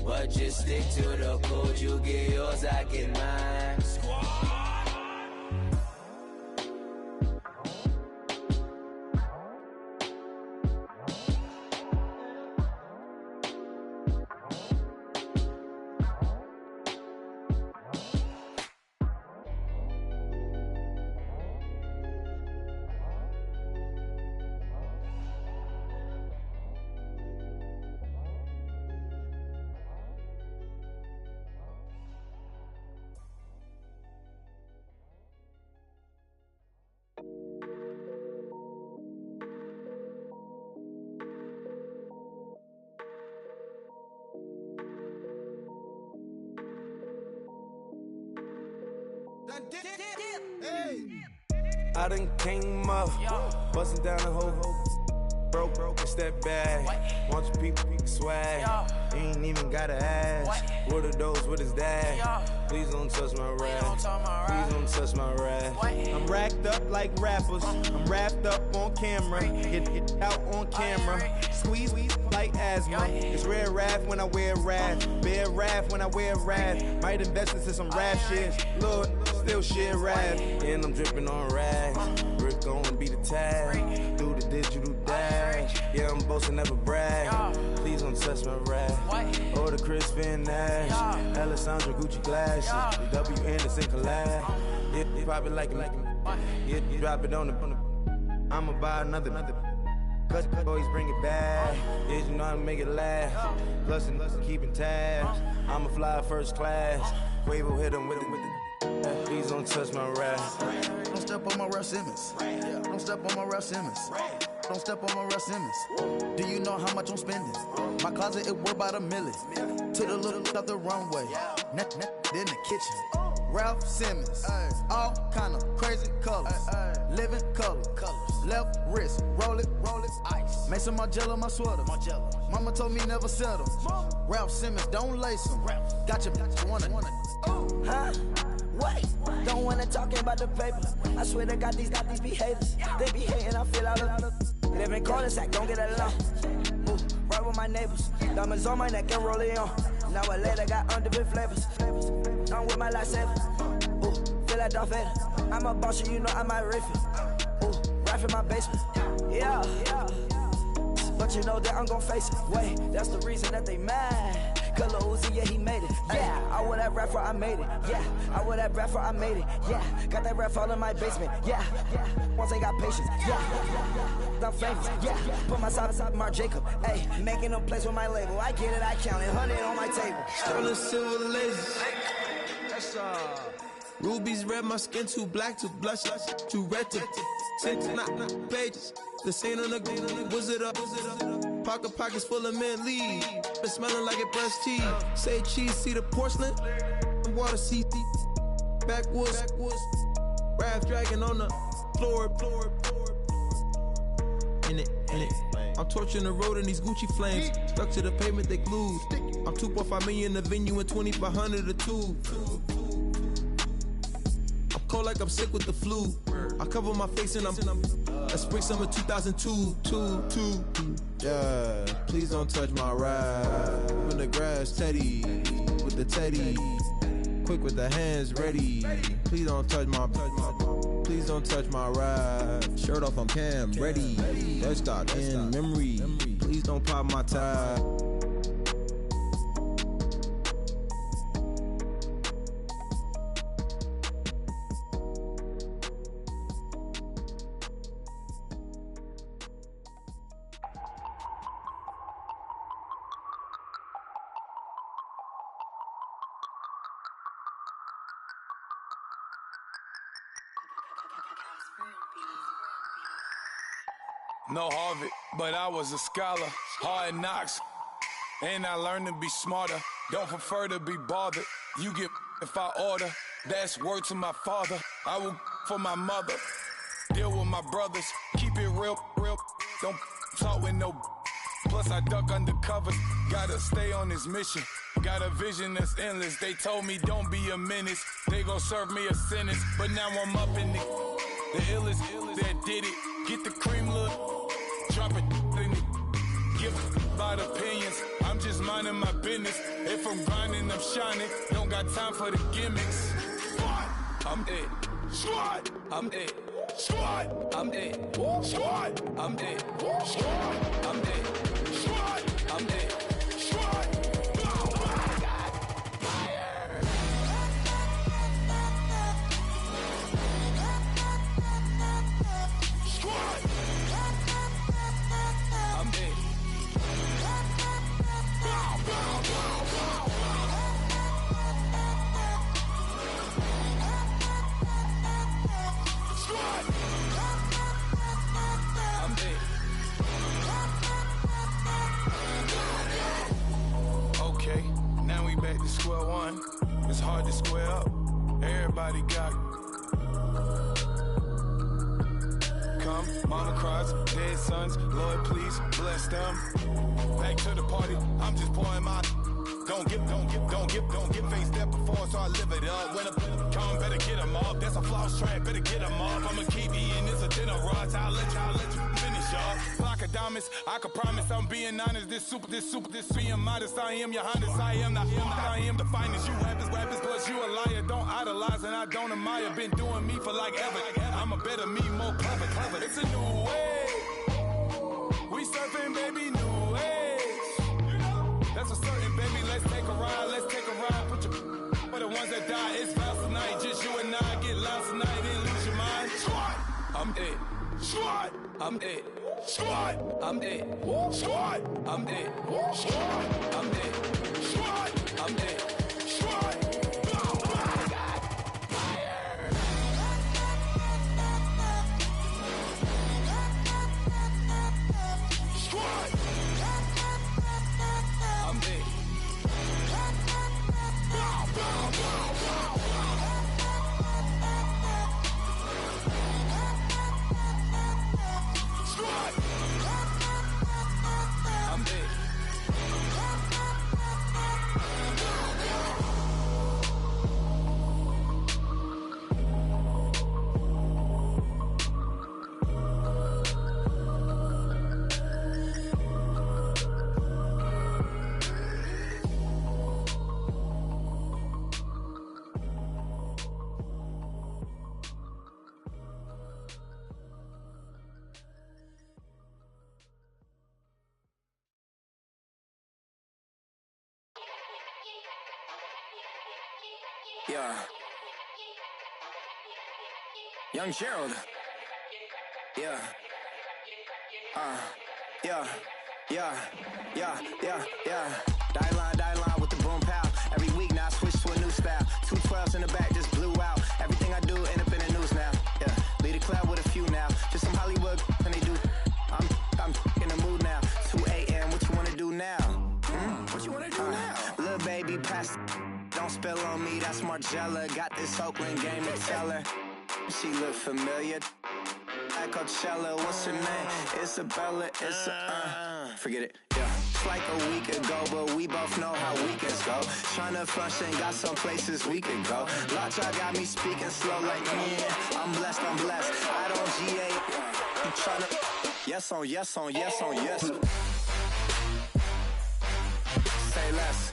But just stick to the code, you get yours, I get mine. Squad. I done came up, bustin' down the whole broke, it's that bad. Want your people swag, you ain't even gotta ask. What are those, what is that? Please don't touch my rap, please don't touch my rap. I'm racked up like rappers, I'm wrapped up on camera, get out on camera, squeeze like asthma. It's rare wrath when I wear wrath, bare wrath when I wear wrath. Might invest into some rap shit, Lord, still shit rap. And I'm dripping on rags, Rick gon' be the tag, do the digital dash. Yeah, I'm boasting, never brag. Please don't touch my rap. Or the Chris Van Nash, Alessandra Gucci glasses, the W Anderson collab. Yeah, you pop it like it. Yeah, you drop it on the. I'ma buy another. Cause always bring it back. Yeah, you know how to make it laugh. Plus and keeping tabs. I'ma fly first class. Quavo hit him with it. Please don't touch my rap. Don't step on my Ralph Simmons. Don't step on my Ralph Simmons. Don't step on my Ralph Simmons. Do you know how much I'm spending? My closet, it worth about $1 million. To the little of the runway. In the kitchen. Ralph Simmons. All kind of crazy colors. Living colors. Left wrist. Roll it. Ice. Mason Margiela, my sweater. Mama told me never settle. Ralph Simmons, don't lace him. Got your wanna. Huh? Wait, don't wanna talk about the paper. I swear to God, these be haters. They be hating, I feel out of live in cul-de-sac, don't get along. Ooh, right with my neighbors. Diamonds on my neck and roll it on. Now I later got underbit flavors. I'm with my lifesaver. Ooh, feel like Darth Vader. I'm a boss, you know I might riff it. Ooh, right in my basement. Yeah. But you know that I'm gon' face it. Wait, that's the reason that they mad. Color Uzi, yeah, he made it. Yeah, I wear that rapper, I made it. Yeah, I wear that rapper, I made it. Yeah, got that rap all in my basement. Yeah, once I got patience. Yeah, I'm famous. Yeah, put my side beside Marc Jacob. Hey, making a place with my label. I get it, I count it. 100 on my table. Sterling silver lasers. That's rubies red, my skin too black to blush, too red to tint, not pages. The scene on the wizard up. Pockets full of mint leaves. It's smelling like it brushed teeth. Say cheese, see the porcelain. Water, see backwoods. Raft dragging on the floor. In it. I'm torching the road in these Gucci flames. Stuck to the pavement, they glued. I'm 2.5 million in the venue and 2,500 a tube. I'm cold like I'm sick with the flu. I cover my face and I'm spring summer 2002. Yeah, please don't touch my rap. In the grass, Teddy, with the Teddy. Quick with the hands ready. Please don't touch my rap. Shirt off on cam, ready. Let's start in memory. Please don't pop my tie. No Harvard, but I was a scholar. Hard knocks, and I learned to be smarter. Don't prefer to be bothered. You get if I order. That's word to my father. I will for my mother. Deal with my brothers. Keep it real. Don't talk with no. Plus I duck undercover. Gotta stay on this mission. Got a vision that's endless. They told me don't be a menace. They gon' serve me a sentence. But now I'm up in it. The illest that did it. Get the cream look. Drop it in it. Give about opinions. I'm just minding my business. If I'm grinding, I'm shining. Don't got time for the gimmicks. Squad, I'm it. Squad, I'm it. Squad, I'm it. Squad, I'm it. Squad, I'm it. Squad, I'm it. Squad. Square one, it's hard to square up. Everybody got. Come, mama cries, dead sons. Lord, please bless them. Back to the party. I'm just pouring my. Don't get face that before, so I live it up. When I come, better get them up. That's a floss track, better get them up. I'ma keep eating this a dinner rush. I'll let you finish up. Flock of diamonds, I can promise I'm being honest. This being modest. I am your highness. I am the finest. You rappers, plus you a liar. Don't idolize and I don't admire. Been doing me for like ever. I'm a better me, more clever. It's a new way. We surfing, baby, new age. That's a certain, baby. Let's take a ride. Put your for the ones that die. It's vows tonight. Just you and I get lost tonight and lose your mind. Squad, I'm it. Squad, I'm it. Squad, I'm it. Squad, I'm it. Squad, I'm it. Squad, I'm it. Squad. Yeah. Young Gerald. Yeah. Die line with the boom pow. Every week now I switch to a new style. 212s in the back just blew out. Everything I do end up in the news now. Yeah. Lead a club with a few now. Just some Hollywood and they do. I'm in the mood now. 2 a.m. What you wanna do now? What you wanna do now? Little baby pass. Don't spill on me, that's Margella. Got this Oakland game to tell her. She look familiar. Like Coachella, what's her name? Isabella, forget it, yeah. It's like a week ago, but we both know how weekends go. Tryna function, got some places we could go. Lot y'all got me speaking slow like, yeah, I'm blessed. I don't GA, you tryna, yes on yes. Say less.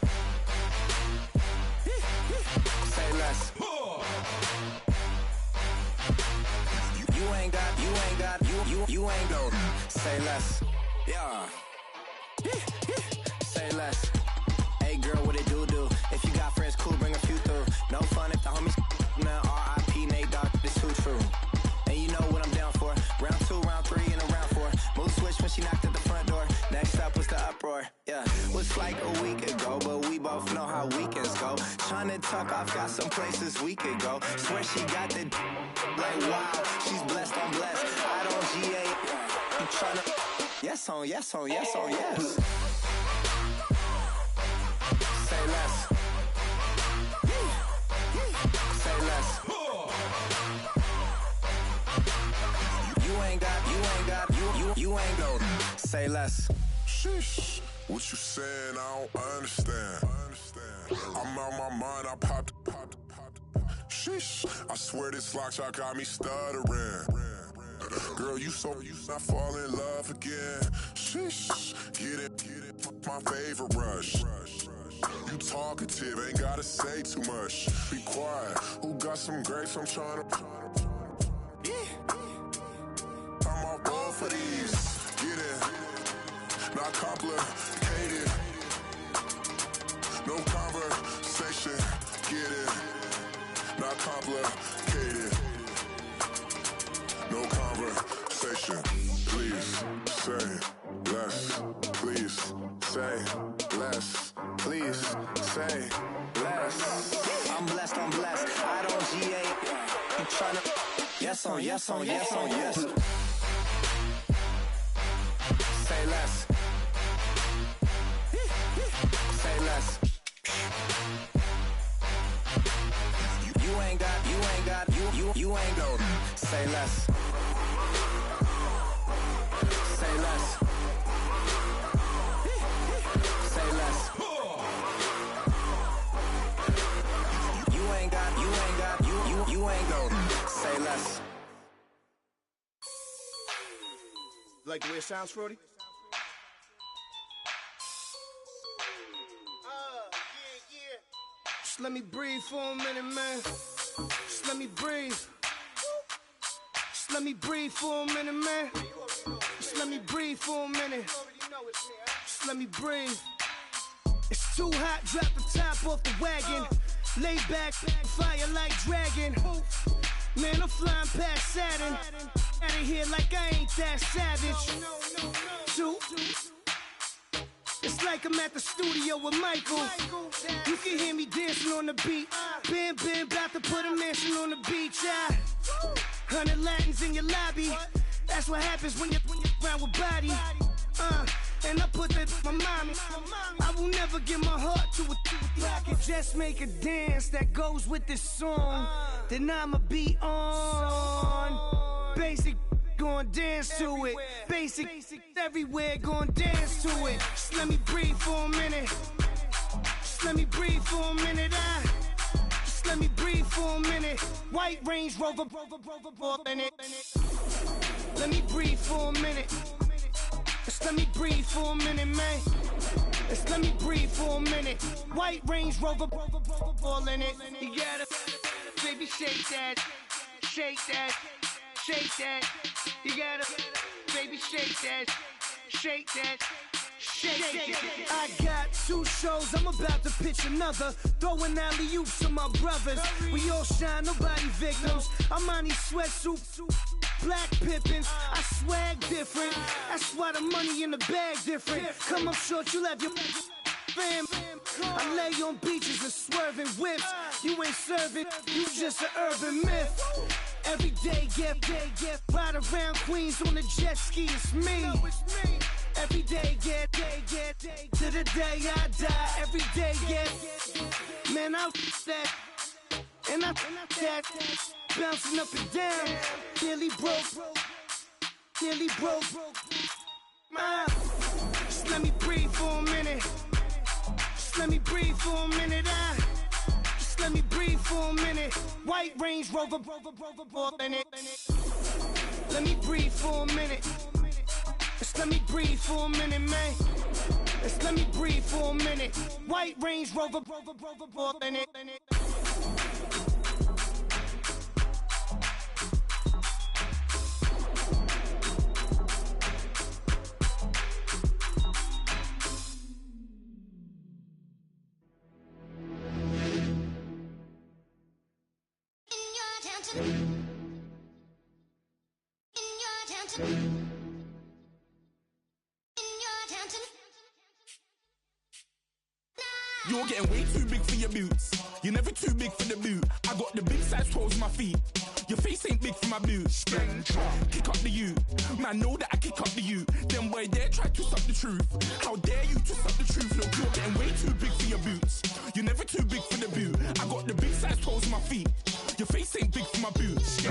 Say less. You ain't go. Say less. Yeah. Say less. Hey girl, what it do? If you got friends, cool, bring a few through. No fun if the homies man, R.I.P. Nate Dogg, this too true. And you know what I'm down for. Round 2, round 3, and a round 4. Mood switch when she knocked at the front door. Next up was the uproar. Yeah, was like a week ago, but we both know how weekends go. Tryna tuck off, got some places we could go. Swear she got the like wow, she's blessed, I'm blessed. I don't GA. You tryna yes on yes. Say less. Say less. You ain't go. Say less. Sheesh. What you saying? I don't understand. I'm out my mind. I popped. Sheesh. I swear this lock y'all got me stuttering. Girl, you not fall in love again. Sheesh. Get it. My favorite rush. You talkative, ain't gotta say too much. Be quiet. Who got some grapes? I'm trying to. I'm off ball for these. Get it. Not complicated. No conversation. Get it. Not complicated. No conversation. Please say less. Please say less. Please say less. I'm blessed. I don't GA. You tryna yes on. Say less. Say less. You ain't got Say less. Say less. Say less. You ain't got, you ain't got. Say less. Like the way it sounds, Frody? Just let me breathe for a minute, man. Just let me breathe. Just let me breathe for a minute, man. Just let me breathe for a minute. Just let me breathe. It's too hot, drop the top off the wagon. Lay back, fire like dragon. Man, I'm flying past Saturn. Out of here like I ain't that savage. Two. It's like I'm at the studio with Michael. You can hear me dancing on the beat. Bam, bam, about to put a mansion on the beach. 100 Latins in your lobby. That's what happens when you're around with body. And I put that in my mommy. I will never give my heart to a I can just make a dance that goes with this song. Then I'ma be on. Basic, gon' dance to it. Basic, everywhere, gon' dance to it. Just let me breathe for a minute. Just let me breathe for a minute. Just let me breathe for a minute. White Range Rover, in it. Let me breathe for a minute. Just let me breathe for a minute, man. Just let me breathe for a minute. White Range Rover, all in it. You gotta, baby, shake that, shake that, shake that. You gotta, baby, shake that, shake that. Shake it. I got 2 shows, I'm about to pitch another. Throwing alley-oops to my brothers. We all shine, nobody victims. I'm on these sweatsuits, black Pippins. I swag different. That's why the money in the bag different. Come up short, you'll have your fam. I lay on beaches and swerving whips. You ain't serving, you just an urban myth. Every day, get ride around Queens on a jet ski, it's me. Every day, get to the day I die. Every day, get man, I that and I that bouncing up and down. Nearly broke. Just let me breathe for a minute. Just let me breathe for a minute. Just let me breathe for a minute. White Range Rover, in it. Let me breathe for a minute. Just let me breathe for a minute, man. Just let me breathe for a minute. White Range Rover, in it. You're getting way too big for your boots. You're never too big for the boot. I got the big size toes on my feet. Your face ain't big for my boots. Kick up the you. Man, know that I kick up the you. Them boy there try to suck the truth. How dare you to suck the truth? Look, you're getting way too big for your boots. You're never too big for the boot. I got the big size toes on my feet. Your face ain't big for my boots.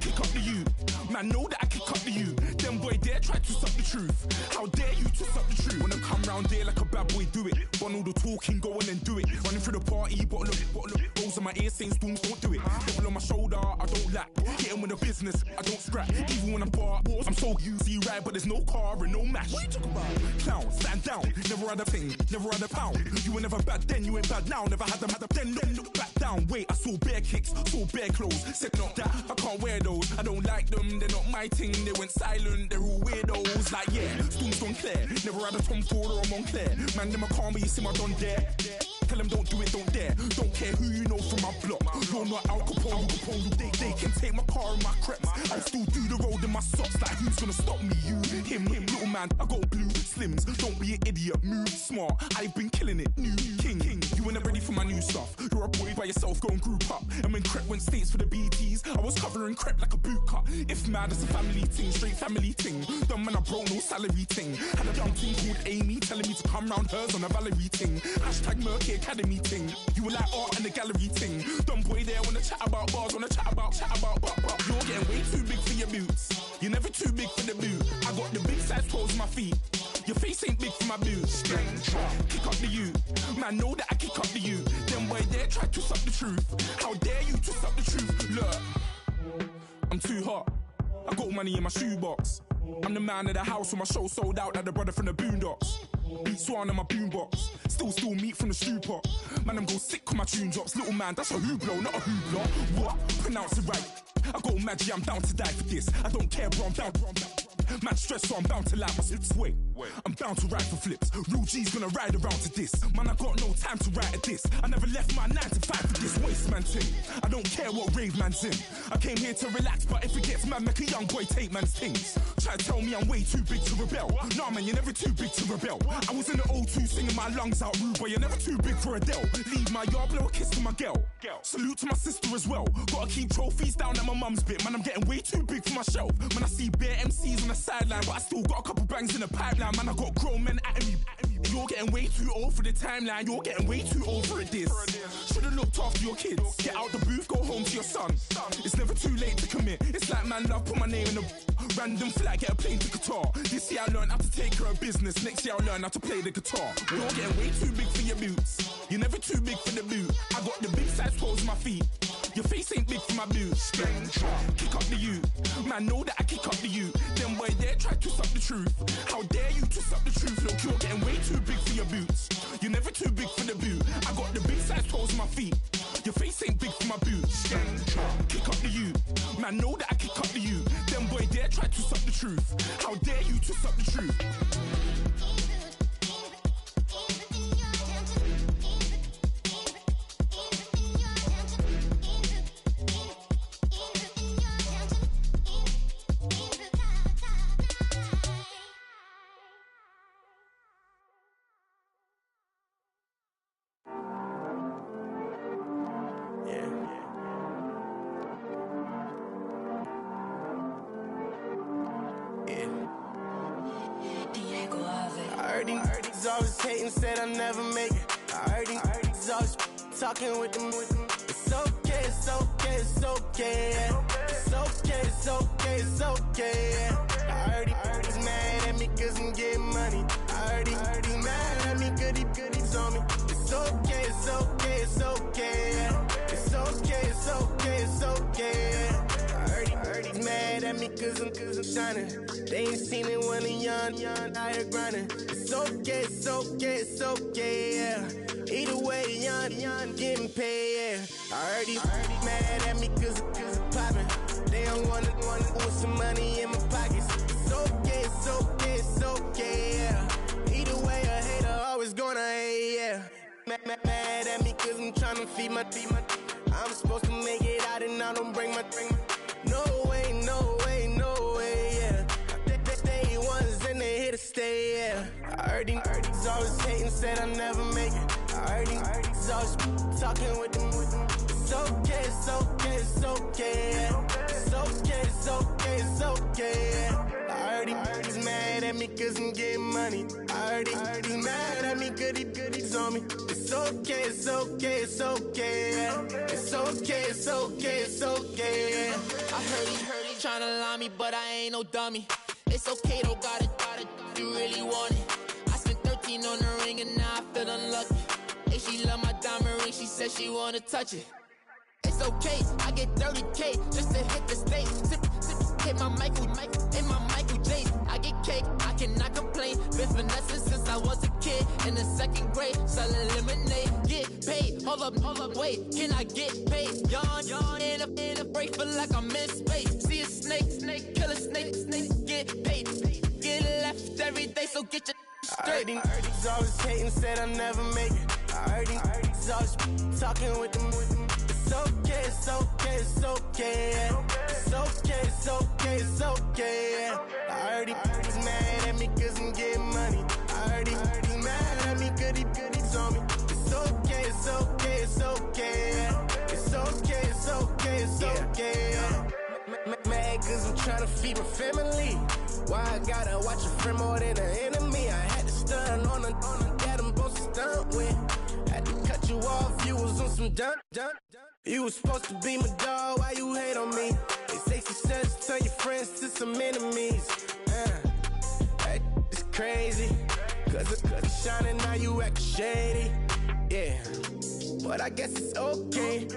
Kick up the you. Man, know that I kick up the you. Them boy there try to suck the truth. How dare you to suck the truth? Wanna come round there like a bad boy, do it. Want all the talking, go on and do it. Running through the party, bottle up. Rolls on my ear saying storms, don't do it. Devil on my shoulder, I don't lack. Hitting with the business, I don't scrap. Even when I'm far, I'm so easy ride, but there's no car and no match. What you talking about? Clown, stand down. Never had a thing, never had a pound. You were never bad then, you ain't bad now. Never had them, then look back down. Wait, I saw bare kicks, saw bare clothes. Said not that, I can't wear those. I don't like them, they're not my thing. They went silent, they're all weirdos. Like yeah, storms gone clear. Never had a Tom Ford or a Montclair. Man, them a calm, but you see my don dare. Tell them don't do it, don't dare. Don't care who you know from my block. You're not Al Capone, they can take my car and my creps. I'll still do the road in my socks. Like who's gonna stop me? You, him, little man. I got blue slims. Don't be an idiot, move smart. I've been killing it, new king. You were not ready for my new stuff. You're a boy by yourself, go and group up. And when Crep went states for the BTs, I was covering Crep like a boot cut. If mad, it's a family ting, straight family ting. Dumb man, I broke no salary ting. Had a young ting called Amy telling me to come round hers on a Valerie ting. Hashtag Murky Academy ting. You were like art and the gallery ting. Dumb boy there wanna chat about bars, wanna chat about. But you're getting way too big for your boots. You're never too big for the boot. I got the big size toes on my feet. Your face ain't big for my boots. Kick up the you. Man, know that I kick up the you. Them boy there try to suck the truth. How dare you to suck the truth? Look, I'm too hot. I got money in my shoebox. I'm the man of the house when my show sold out like the brother from the Boondocks. Beat Swan on my boombox. Still meat from the stew pot. Man, I'm go sick when my tune drops. Little man, that's a hooplo, not a hoopla. What? Pronounce it right. I got magic, I'm down to die for this. I don't care, bro, I'm down. Man stressed, so I'm bound to lie. Wait, I'm bound to ride for flips. Real G's gonna ride around to this. Man, I got no time to write at this. I never left my 9 to 5 for this waste man thing. I don't care what rave man's in. I came here to relax, but if it gets mad, make a young boy take man's things. Try to tell me I'm way too big to rebel. Nah, man, you're never too big to rebel. I was in the O2 singing my lungs out rude, but you're never too big for Adele. Leave my yard, blow a kiss to my girl. Salute to my sister as well. Gotta keep trophies down at my mum's bit. Man, I'm getting way too big for my shelf. Man, I see bare MCs on the sideline, but I still got a couple bangs in the pipeline. Man, I got grown men at me. You're getting way too old for the timeline. You're getting way too old for a diss. Should've looked after your kids. Get out the booth, go home to your son. It's never too late to commit. It's like man love, put my name in a random flat, get a plane to Qatar. This year I learned how to take care of business. Next year I'll learn how to play the guitar. You're getting way too big for your boots. You're never too big for the boot. I got the big size toes on my feet. Your face ain't big for my boots. Kick up the you. Man, know that I kick up the you. Them boy there try to suck the truth. How dare you to suck the truth? Look, you're getting way too big for your boots. You're never too big for the boot. I got the big size toes on my feet. Your face ain't big for my boots. Kick up the you. Man, know that I kick up the you. Them boy there try to suck the truth. How dare you to suck the truth? Always hating, said I'll never make it. I heard these always talking with them. It's okay, it's okay, it's okay. It's okay, it's okay, it's okay. I heard he's mad at me cause I'm getting money. I heard he's mad at me cause he's on me. It's okay, it's okay, it's okay. It's okay, it's okay, it's okay. I heard he's mad at me cause I'm shining. They ain't seen it when I'm young, out here grinding. It's okay, it's okay, it's okay, yeah. Either way, young, getting paid, yeah. I heard he's mad at me cause I'm poppin'. They don't wanna with some money in my pockets. It's okay, it's okay, it's okay, yeah. Either way, a hater always gonna hate, yeah. Mad at me cause I'm tryna feed my I'm supposed to make it out and I don't bring my No way, no way, no way, yeah. They ones and they here to stay, yeah. I heard he's always hating, said I'll never make it. I heard he's always talking with them. It's okay, it's okay, it's okay, yeah. It's okay, it's okay, it's okay, yeah. I heard he's mad at me cause I'm getting money. I heard he's mad at me cause he's on me. It's okay, it's okay, it's okay, yeah. It's okay, it's okay, it's okay, yeah. I heard he tryna lie me, but I ain't no dummy. It's okay though, got it, you really want it. I spent 13 on the ring and now I feel unlucky. Hey, she love my diamond ring, she said she wanna touch it. It's okay, I get 30K just to hit the stage. Sip, hit my Michael, in my Michael J's. I get cake, I cannot complain. Been finessing since I was a kid in the 2nd grade. Selling lemonade, get paid. Hold up, wait, can I get paid? Yawn, in a break, feel like I'm in space. See a snake, kill a snake, get paid. Get left every day, so get your straight. I heard he's always hating, said I'll never make it. I heard he's always talking with them. It's okay, it's okay, it's okay, yeah. It's okay, it's okay, it's okay, yeah. I heard he's mad at me cause I'm getting money. I heard he's mad at me cause he's on me. It's okay, it's okay. Mad cause I'm trying to feed my family. Why I gotta watch a friend more than an enemy? I had to stun on a dad I'm supposed to stunt with. Had to cut you off, you was on some dun. You was supposed to be my dog, why you hate on me? They say success turn your friends to some enemies. That is crazy. Cause it's shining, now you acting shady. Yeah, but I guess it's okay.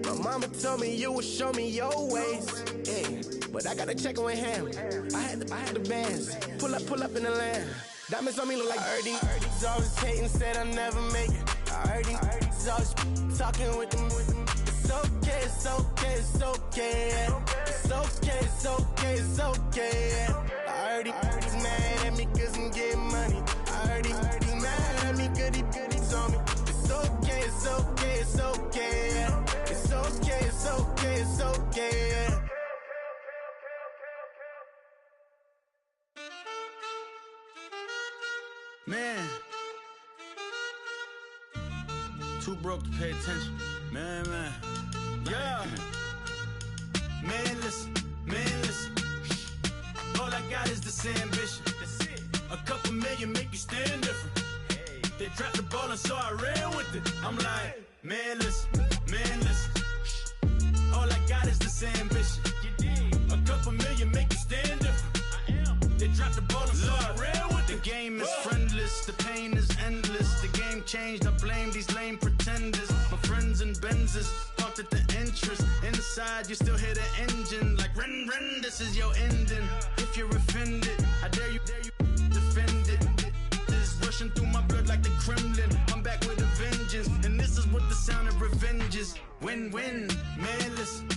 My mama told me you would show me your ways. Yeah, but I gotta check with him. I had the bands. Pull up in the land. Diamonds on me look like Ernie. Ernie's always hating, said I never make it. I heard he's always talking with them. It's okay, it's okay, it's okay. It's okay, it's okay, it's okay. I heard he's mad at me cause I'm getting money. I heard he's mad at me cause he's on me. It's okay, it's okay, it's okay. It's okay, it's okay, it's okay. Man, too broke to pay attention. Man. Yeah. Man, listen. All I got is this ambition. A couple million make you stand different. They dropped the ball and so I ran with it. I'm like, man, listen. All I got is this ambition. A couple million make you stand different. They dropped the ball and so I ran with it. The game is friendless, the pain is endless. The game changed, I blame these lame pretenders. My friends and Benzes parked at the entrance. Inside, you still hear the engine. Like, ren, this is your ending. If you're offended, I dare you defend it. This rushing through my blood like the Kremlin. I'm back with a vengeance. And this is what the sound of revenge is. Win-win. Man, listen.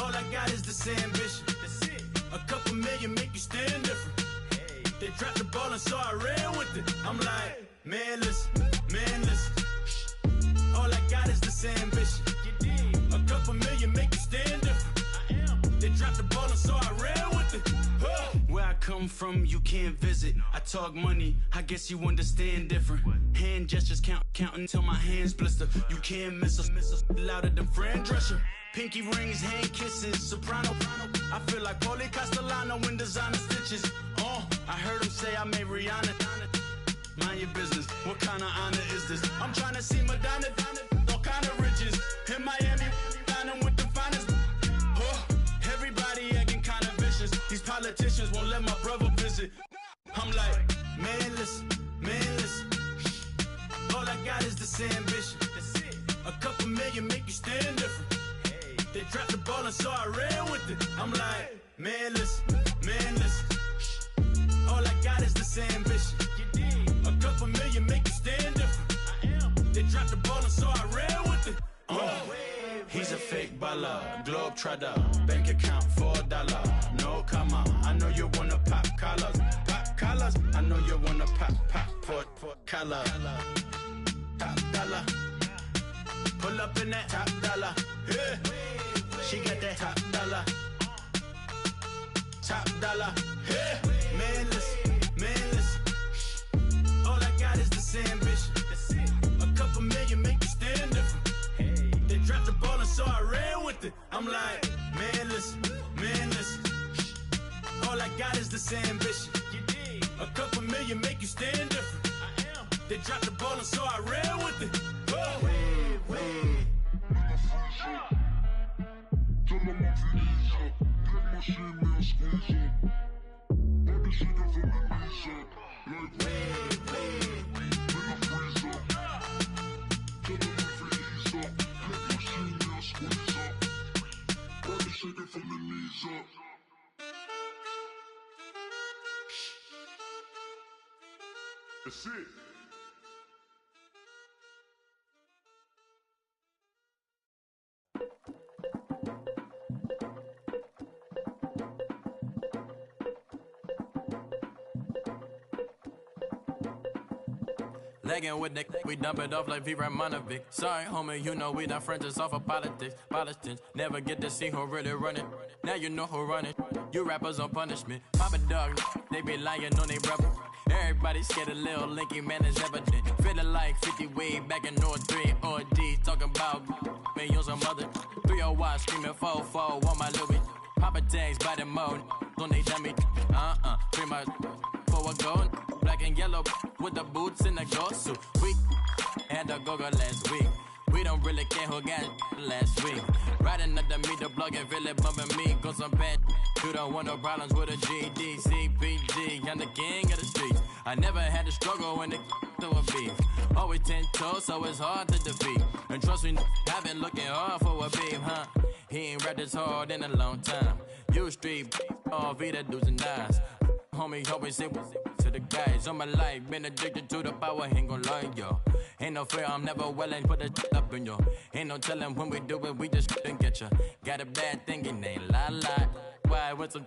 All I got is this ambition. A couple million make you stand different. They dropped the ball and so I ran with it. I'm like, man, listen. All I got is this ambition. A couple million make you stand different. They dropped the ball and so I ran with it. Where I come from, you can't visit. I talk money, I guess you understand different. Hand gestures counting till my hands blister. You can't miss us louder than Fran Drescher. Pinky rings, hand kisses, soprano. I feel like Paulie Castellano in designer stitches. I heard him say I made Rihanna. Mind your business, what kind of honor is this? I'm trying to see Madonna, all kind of riches. In Miami, dining with the finest. Everybody acting kind of vicious. These politicians won't let my brother visit. I'm like, man, listen. All I got is this ambition. A couple million make you stand different. They dropped the ball and so I ran with it. I'm like, man, listen. All I got is this ambition. A couple million make you stand different. They dropped the ball and so I ran with it. He's a fake baller, globe trotter, bank account $4. No, come on, I know you wanna pop collars. I know you wanna pop collar. Top dollar, pull up in that top dollar. Yeah. She got that top dollar. Yeah. Man, listen. All I got is this ambition. A couple million make you stand different. They dropped the ball and so I ran with it. I'm like, man, listen. All I got is this ambition. A couple million make you stand different. They dropped the ball and so I ran with it. That's it. Legging with the we dump it off like V. Ramonovic. Sorry, homie, you know we done friends just off of politics. Politics never get to see who really run it. Now you know who run it. You rappers on punishment. Papa dog, they be lying on they brother. Everybody scared a little linky, man, is evident. Feeling like 50 way back in North 3 or D. Talking about me on some other 301 screaming 4-4 on my Louis. Papa tags by the mode, don't they dummy? Free my for a gold. Black and yellow with the boots and the ghost suit. We had a go-go last week. We don't really care who got last week. Riding under me, the blog and really bumping me. Go some bad. You don't want no problems with a GD, CPG. I'm the king of the streets. I never had to struggle when it to a beef. Always 10 toes, so it's hard to defeat. And trust me, I've been looking hard for a beef, huh? He ain't rapped this hard in a long time. You street, all Vita dudes and eyes. Homie, always say to the guys on my life. Been addicted to the power, ain't gon' lie, yo. Ain't no fear, I'm never willing, put it up in yo. Ain't no telling when we do it, we just couldn't get ya. Got a bad thing, it ain't lie. Why, with some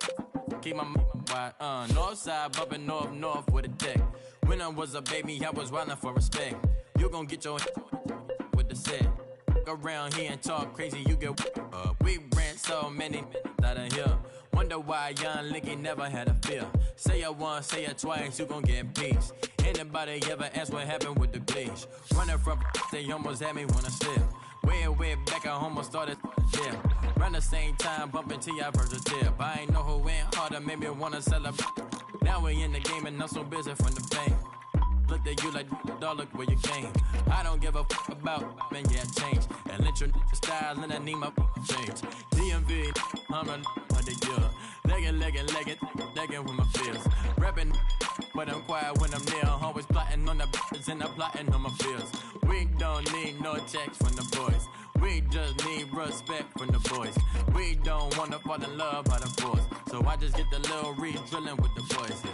keep my wide, north side, bumping north with a dick. When I was a baby, I was wildin' for respect. You gon' get your with the set. Around here and talk crazy, you get we ran so many out of here. Wonder why young Linky never had a fear. Say it once, say it twice, you gon' get peace. Anybody ever ask what happened with the bleach? Running from they almost had me when I slip. Way back, I almost started yeah. Around the same time, bumping till I burst a tip. I ain't know who went harder, made me wanna celebrate. Now we in the game and I'm so busy from the fame. Looked at you like, dog, look where you came. I don't give a fuck about, man, yeah, change. And let your style and I need my change. DMV, I'm a the year. Legging with my fears. Rapping, but I'm quiet when I'm near. Always plotting on the bitches and I'm plotting on my fears. We don't need no checks from the boys. We just need respect from the boys. We don't wanna fall in love by the force. So I just get the little reach drilling with the boys, yeah.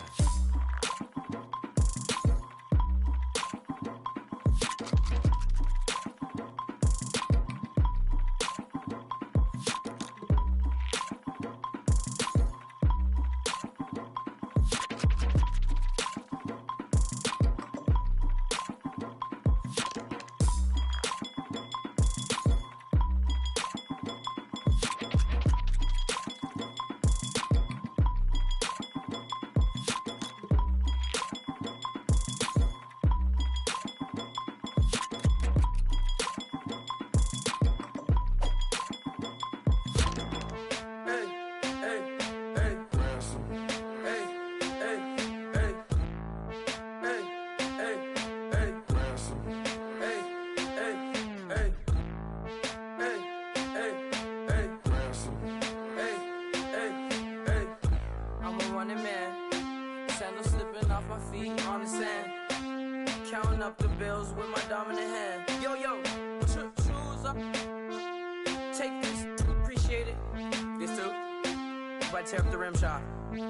Tear up the rim shot. I'm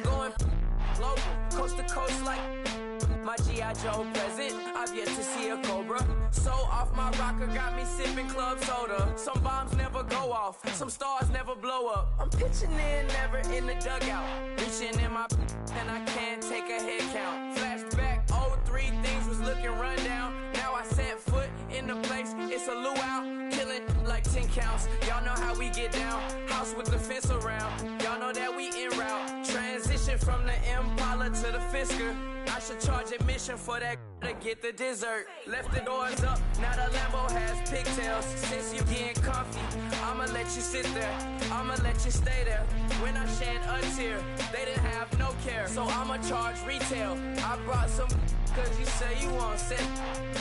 going global, coast to coast like my G.I. Joe present. I've yet to see a Cobra. So off my rocker, got me sipping club soda. Some bombs never go off, some stars never blow up. I'm pitching in, never in the dugout. Reaching in my and I can't take a head count. Flashback, 03, things was looking run down. Now I set foot in the place, it's a luau. Killing like 10 counts, y'all know how we get down. House with the fence around, y'all know that we en route. Transition from the Impala to the Fisker. I should charge admission for that to get the dessert. Left the doors up, now the Lambo has pigtails. Since you getting comfy, I'ma let you sit there, I'ma let you stay there. When I shed a tear, they didn't have no care, so I'ma charge retail. I brought some cause you say you want sick.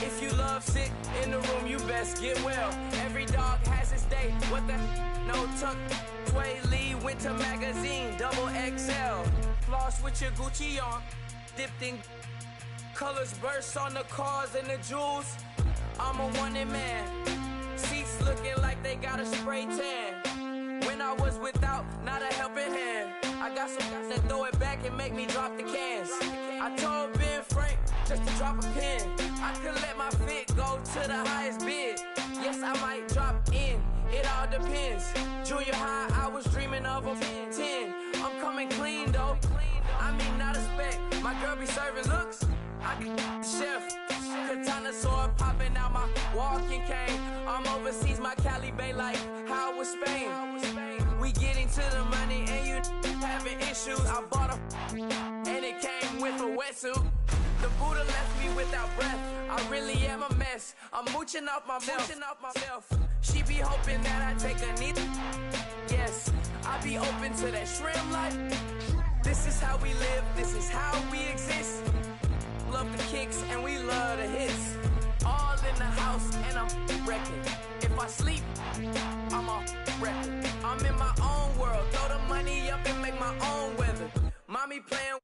If you love sick in the room, you best get well. Every dog has its day, what the no tuck. Sway Lee, Winter Magazine, double XL. Floss with your Gucci on, dipped in colors burst on the cars and the jewels. I'm a wanted man, seats looking like they got a spray tan. When I was without, not a helping hand. I got some guys that throw it back and make me drop the cans. I told Ben Frank just to drop a pin. I could let my fit go to the highest bid. Yes, I might drop in, it all depends. Junior high, I was dreaming of a 10. I'm coming clean though, I mean not a spec. My girl be serving looks, I can chef. Katana sword popping out my walking cane. I'm overseas, my Cali Bay like how was Spain. We getting to the money and you having issues. I bought a and it came with a wetsuit. The Buddha left me without breath. I really am a mess. I'm mooching off myself. She be hoping that I take a knee. Yes, I be open to that shrimp life. This is how we live. This is how we exist. Love the kicks and we love the hits. All in the house and I'm wrecking. If I sleep, I'm a wrecking. I'm in my own world. Throw the money up and make my own weather. Mommy playing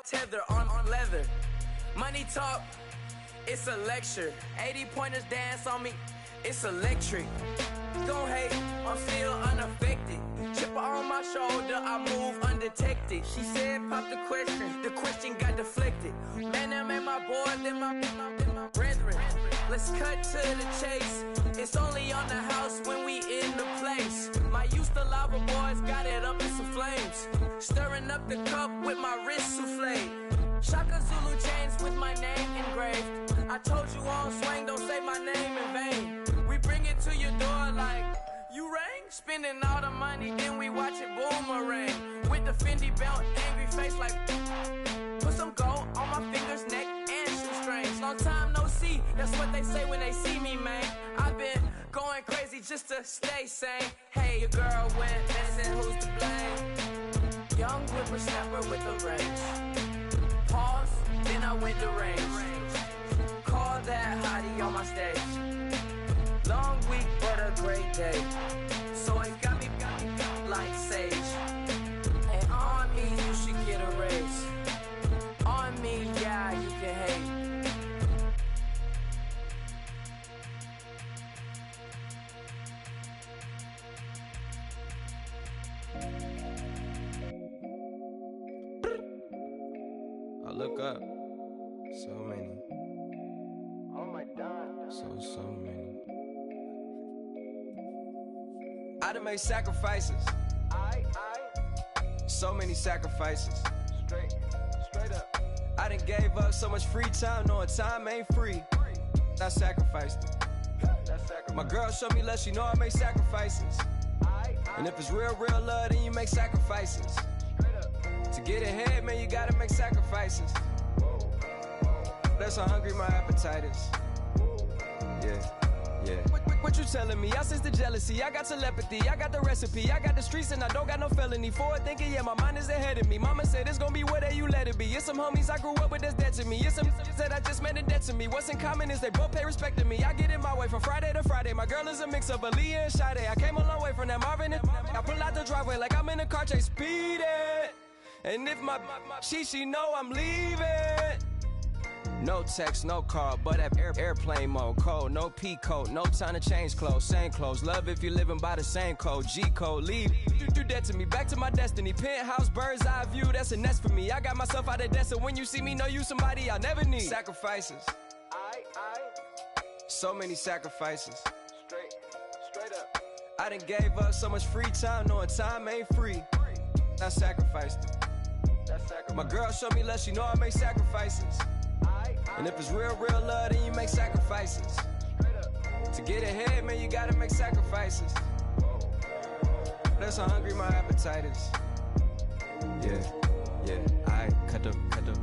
tether on leather. Money talk, it's a lecture. 80 pointers dance on me, it's electric. Don't hate, I'm still unaffected. Chipper on my shoulder, I move undetected. She said pop the question got deflected. Man, that made my boy, then my brethren. Let's cut to the chase. It's only on the house when we in the place. My used to lava boys got it up in some flames. Stirring up the cup with my wrist souffle. Shaka Zulu chains with my name engraved. I told you on swing, don't say my name in vain. We bring it to your door like, you rang? Spending all the money, then we watch it boomerang. With the Fendi belt, angry face like, put some gold on my fingers, neck, and shoestrings. Long time no see, that's what they say when they see me, man. I've been going crazy just to stay sane. Hey, your girl went missing, who's to blame? Young whippersnapper with a range. Pause, then I went to range. Call that hottie on my stage. Long week, but a great day. So it got me like sage. And on me, you should get a raise. On me, yeah, you can hate. I look up, so many. Oh my God. So many. I done made sacrifices. So many sacrifices. Straight up. I done gave up so much free time, knowing time ain't free. I sacrificed it. My girl showed me love, she know I make sacrifices. And if it's real love, then you make sacrifices. To get ahead, man, you gotta make sacrifices. That's how hungry my appetite is. Yeah. What you telling me? I sense the jealousy, I got telepathy, I got the recipe, I got the streets and I don't got no felony. Forward thinking, yeah, my mind is ahead of me. Mama said it's gonna be whatever you let it be. It's some homies I grew up with that's dead to me. It's some that I just made a debt to me. What's in common is they both pay respect to me. I get in my way from Friday to Friday. My girl is a mix of Aaliyah and Sade. I came a long way from that Marvin and I pull out the driveway like I'm in a car chase speeding. And if my she know I'm leaving. No text, no call, but at airplane mode. Code, no P code, no time to change clothes. Same clothes, love if you're living by the same code. G code, leave, do that to me. Back to my destiny. Penthouse, bird's eye view, that's a nest for me. I got myself out of debt, so when you see me, know you somebody I'll never need. Sacrifices. So many sacrifices. Straight up. I done gave up so much free time, knowing time ain't free. I sacrificed it. My girl showed me love, she know I make sacrifices. And if it's real love, then you make sacrifices. To get ahead, man, you gotta make sacrifices. That's how hungry my appetite is. Yeah. I cut the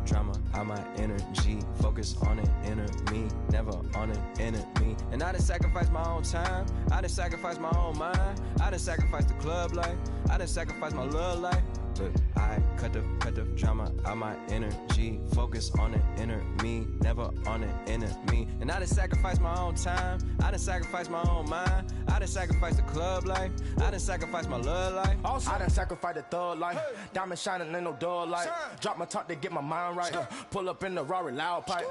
drama out my energy. Focus on an inner me, never on an enemy. And I done sacrificed my own time. I done sacrificed my own mind. I done sacrificed the club life. I done sacrificed my love life. But I cut the drama out my energy. Focus on an inner me, never on an enemy. And I done sacrificed my own time. I done sacrificed my own mind. I done sacrificed the club life. I done sacrificed my love life. Also, I done sacrificed the thug life. Hey. Diamond shining, ain't no dull light. Drop my top to get my mind right. Pull up in the Rari loud pipe.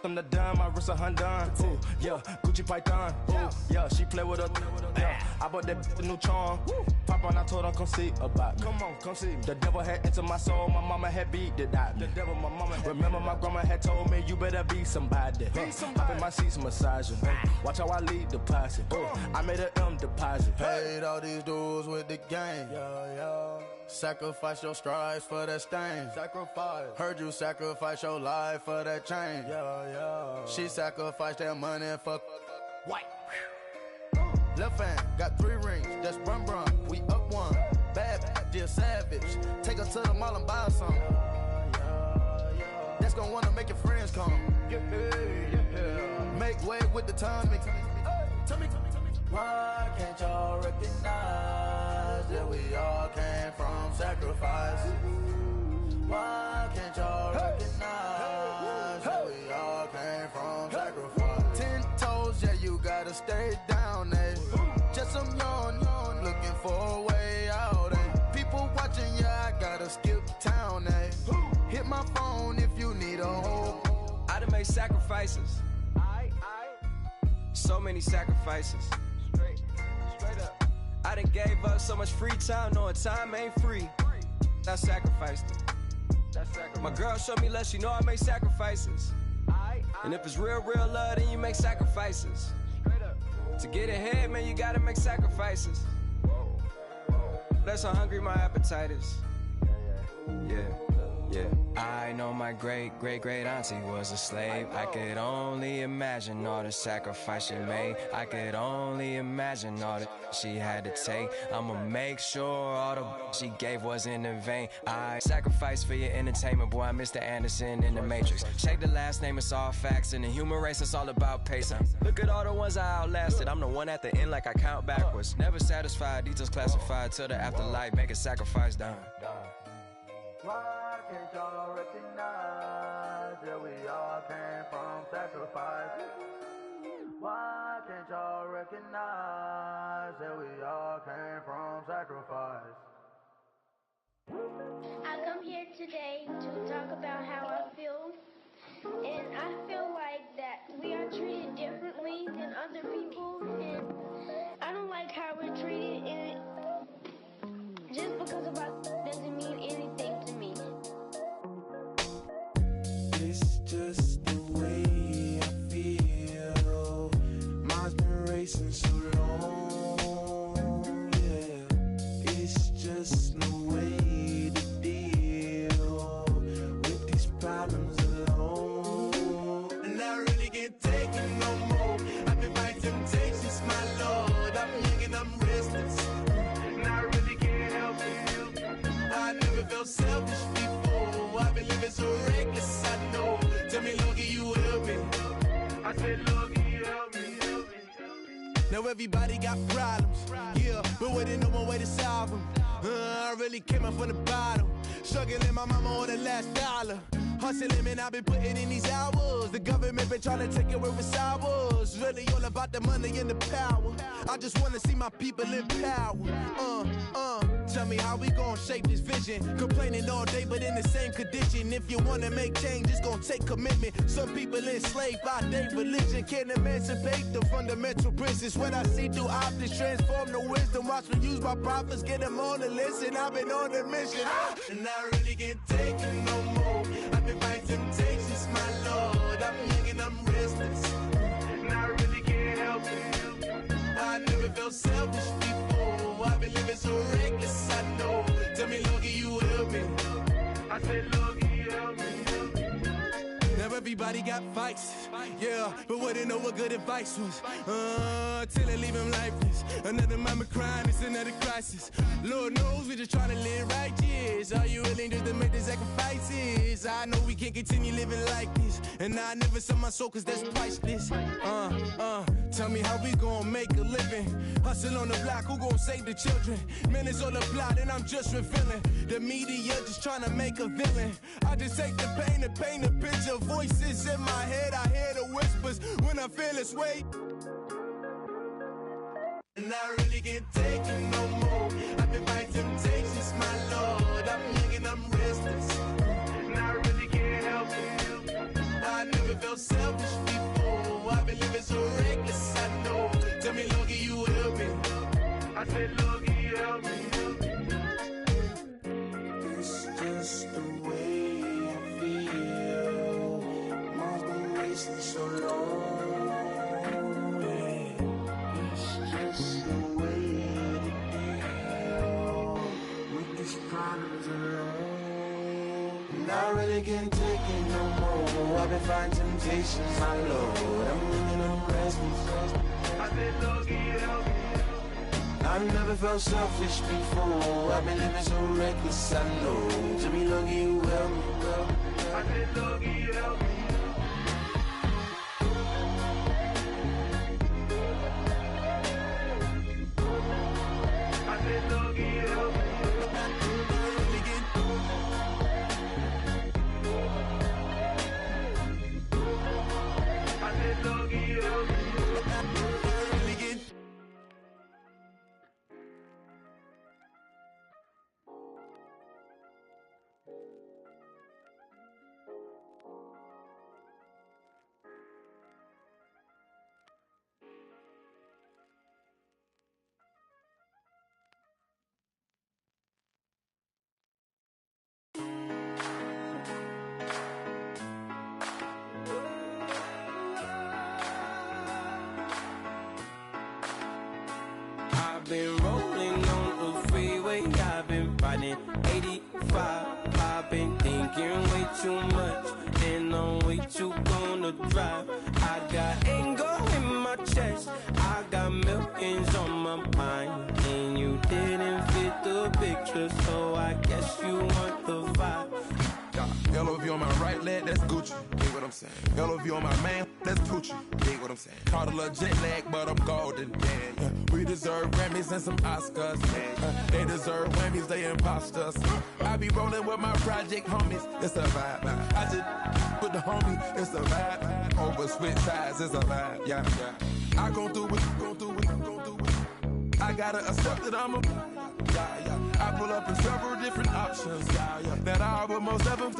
I'm the dime, my wrist a Hyundai. Ooh, yeah, Gucci Python. Ooh, yeah, she play with her. Yeah, I bought that new charm. Pop on, I told her come see about me. Come on, come see me. The devil had entered my soul, my mama had beat the die. The devil, my mama had remember my grandma had told me you better be somebody. Hop in my seats massaging. Watch how I lead the posse. I made an M deposit. Paid all these dues with the game. Yeah. Sacrifice your strides for that stain. Sacrifice. Heard you sacrifice your life for that change. Yeah. She sacrificed that money for white. Left hand got 3 rings. That's brum. We up one. Bad she a savage. Take her to the mall and buy her something. That's gonna wanna make your friends come. Make way with the timing. Tell me. Why can't y'all recognize that we all came from sacrifice? Why can't y'all recognize that we all came from sacrifice? 10 toes, yeah, you gotta stay down, eh? Just some yawn, looking for a way out, eh? People watching, yeah, I gotta skip town, eh? Hit my phone if you need a hold. I done made sacrifices. So many sacrifices. Straight up. I done gave up so much free time, knowing time ain't free. I sacrificed it. My girl showed me love, she know I make sacrifices. And if it's real love, then you make sacrifices. To get ahead, man, you gotta make sacrifices. That's how hungry my appetite is. Yeah. I know my great auntie was a slave. I could only imagine all the sacrifice she made. I could only imagine all that she had to take. I'ma make sure all the she gave wasn't in vain. I sacrificed for your entertainment, boy. I'm Mr. Anderson in the Matrix. Check the last name, it's all facts. In the human race, it's all about pacing. Look at all the ones I outlasted. I'm the one at the end like I count backwards. Never satisfied, details classified till the afterlife. Make a sacrifice done. Why can't y'all recognize that we all came from sacrifice? Why can't y'all recognize that we all came from sacrifice? I come here today to talk about how I feel, and I feel like that we are treated differently than other people, and I don't like how we're treated, and just because of our doesn't mean anything to me. It's just the way I feel. Mine's been racing so long, yeah. It's just no way to deal with these problems alone. And I really can't take it no more. I've been fighting temptations, my Lord. I'm young and I'm restless, and I really can't help it. I never felt selfish before. I've been living so reckless, I know. Tell me, Lord, can you help me? I said, Lord, can you help me? Now everybody got problems, yeah, but waiting no one way to solve them. I really came up from the bottom, struggling my mama on the last dollar. Hustling, man, I've been putting in these hours. The government been trying to take away what's ours. Really all about the money and the power. I just wanna see my people in power. Tell me how we gon' shape this vision. Complaining all day, but in the same condition. If you wanna make change, it's gon' take commitment. Some people enslaved by their religion can't emancipate the fundamental principles. What I see through optics transform the wisdom. Watch me use my prophets, get them on the list, and I've been on the mission. And I really can't take it no more. I've been fighting temptations, my Lord. I'm young and I'm restless, and I really can't help it. I never felt selfish before. I've been living so reckless, I know. Tell me, Lord, can you help me? I said, Lord, can you help me? Now everybody got fights, yeah, but wouldn't know what good advice was. Till it leave him lifeless. Another mama crying, it's another crisis. Lord knows we just trying to live righteous. Are you willing just to make the sacrifices? I know we can't continue living like this, and I never sell my soul cause that's priceless. Tell me how we gon' make a living. Hustle on the block, who gon' save the children? Minutes on the plot and I'm just revealing. The media just trying to make a villain. I just take the pain and paint a picture. Voices in my head, I hear the whispers when I feel this way. And I really can't take it no more. I've been fighting temptations, my Lord. I'm young and I'm restless, and I really can't help it. I never felt selfish before. I've been living so reckless, I know. Tell me, Lord, can you help me? I said, Lord, can you help me? It's just the way I feel. Mine's been racing so long. It's just the way to deal with these problems alone. And I really can't take it no more. I've been fighting temptations, my Lord. I'm living on restless. I said, Lord, can you help me? I've never felt selfish before. I've been living so reckless, I know. To be lucky you help me, girl. I said lucky you help me. I said lucky you help me. I said lucky you help me. Been rolling on the freeway, I've been riding 85. I've been thinking way too much, and I'm way too gonna drive. I got anger in my chest, I got millions on my mind, and you didn't fit the picture, so I guess you want the vibe. LOV on my right leg, that's Gucci. Dig what I'm saying? LOV on my man, that's Poochie. Dig what I'm saying? Caught a little jet lag, but I'm golden. Yeah. We deserve Grammys and some Oscars. They deserve Whammies, they imposters. I be rolling with my project homies, it's a vibe. I just with the homie, it's a vibe. Over switch sides, it's a vibe. Yeah. I gon' do it, gon' do it, gon' do it. I gotta accept that I'm a I pull up in several different options. That I but most of them.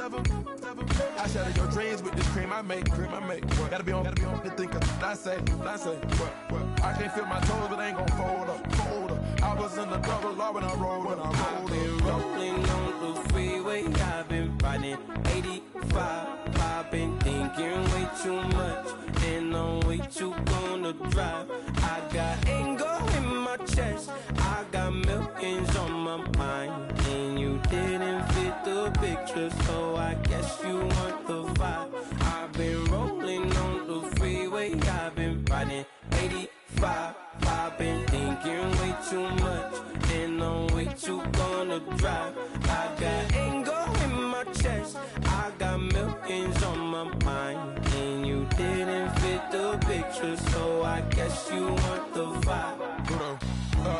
I shatter your dreams with this cream I make. What? Gotta be on the thinker. I say. What? I can't feel my toes, but ain't gon' fold up. I was in the double law when I rolled. I've been rolling on the freeway. I've been riding 85. I've been thinking way too much, and I'm way too gonna drive. I got anger in my chest, I got millions on my mind, and you didn't fit the picture, so I guess you want the vibe. I've been rolling on the freeway, I've been riding 85. I've been thinking way too much, and I'm way too gonna drive. I got anger in my chest, I got millions on my mind, and you didn't fit the picture, so I guess you want the vibe.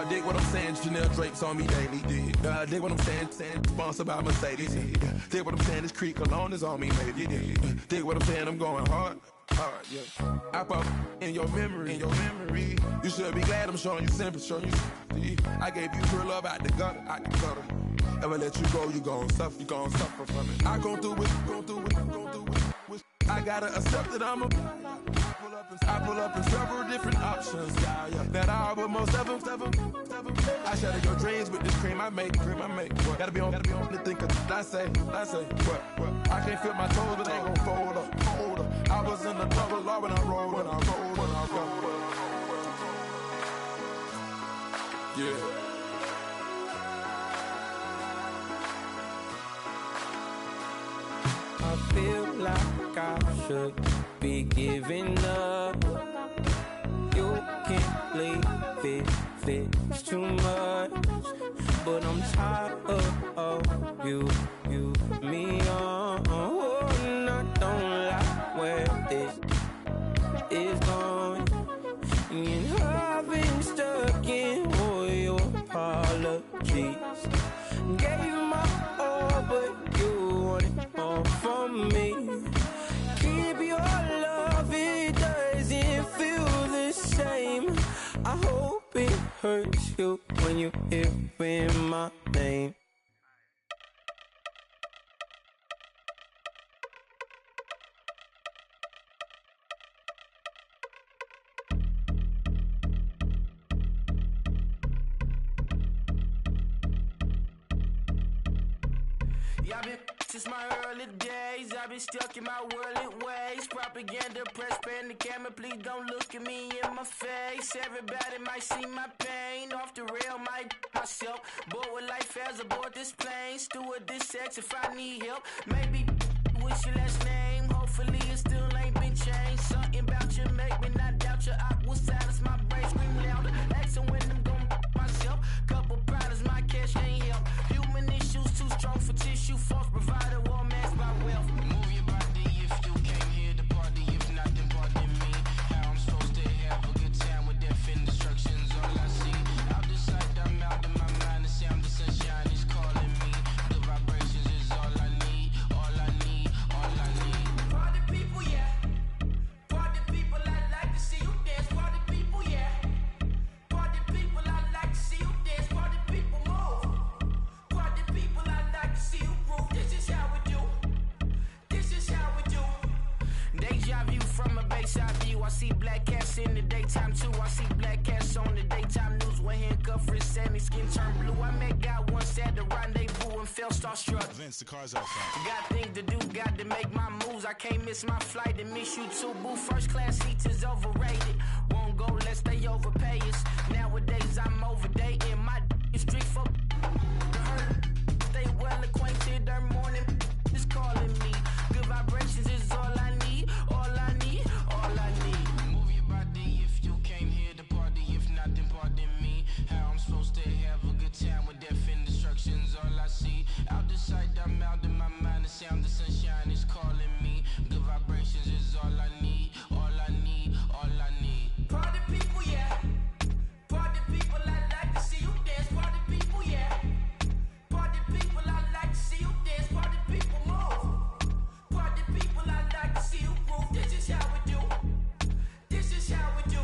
Dig what I'm saying, Chanel drapes on me daily. Dig what I'm saying, sponsored by Mercedes. Dig what I'm saying, this Creek alone is on me, baby. Dig what I'm saying, I'm going hard, yeah. I pop in your memory. You should be glad I'm showing you sympathy. I gave you pure love out the gutter. Ever let you go, you gon' suffer from it. I gon' do it. I gotta accept that I'm a I pull up in several different options. That I but most of them. I shatter your dreams with this cream I make. What? Gotta be on the thinker. I say. What? I can't feel my toes, but ain't gon' fold up. I was in the double law when I rolled. Yeah. I feel like I should be giving up. You can't leave it, it's too much. But I'm tired of you, me on. And I don't like where this is going. And I've been stuck in all your apologies. Gave my all, but you wanted more from me. Keep your love, it doesn't feel the same. I hope it hurts you when you hear my name. I've been since my early days, I've been stuck in my worldly ways. Propaganda, press, pan the camera, please don't look at me in my face. Everybody might see my pain, off the rail, might myself. Bored with life as aboard this plane, steward this sex if I need help. Maybe what's your last name? Hopefully it still ain't been changed. Something about you make me not doubt you. I will silence my brain, scream louder. Asking when I'm gon' myself. bird's eye view. I see black cats in the daytime too. I see black cats on the daytime news. When handcuffed, wrist Sammy, skin turned blue. I met God once at the rendezvous and felt starstruck. Vince, the car's outside. Got things to do, got to make my moves. I can't miss my flight and miss you too, boo. First class seats is overrated. Won't go lest they overpay us. Nowadays I'm overdating. My is strict for stay well acquainted. Their morning is calling me. Good vibrations is all I need. All I need, all I need. Move your body if you came here to party. If not, then pardon me. How I'm supposed to have a good time with death and destruction's all I see. Out the sight, I'm out in my mind. The sound of sunshine is calling me. Good vibrations is all I need. All I need, all I need. Party people, yeah. Party people, I like to see you dance. Party people, yeah. Party people, I like to see you dance. Party people, move. Party people, I like to see you groove. This is how we do. This is how we do.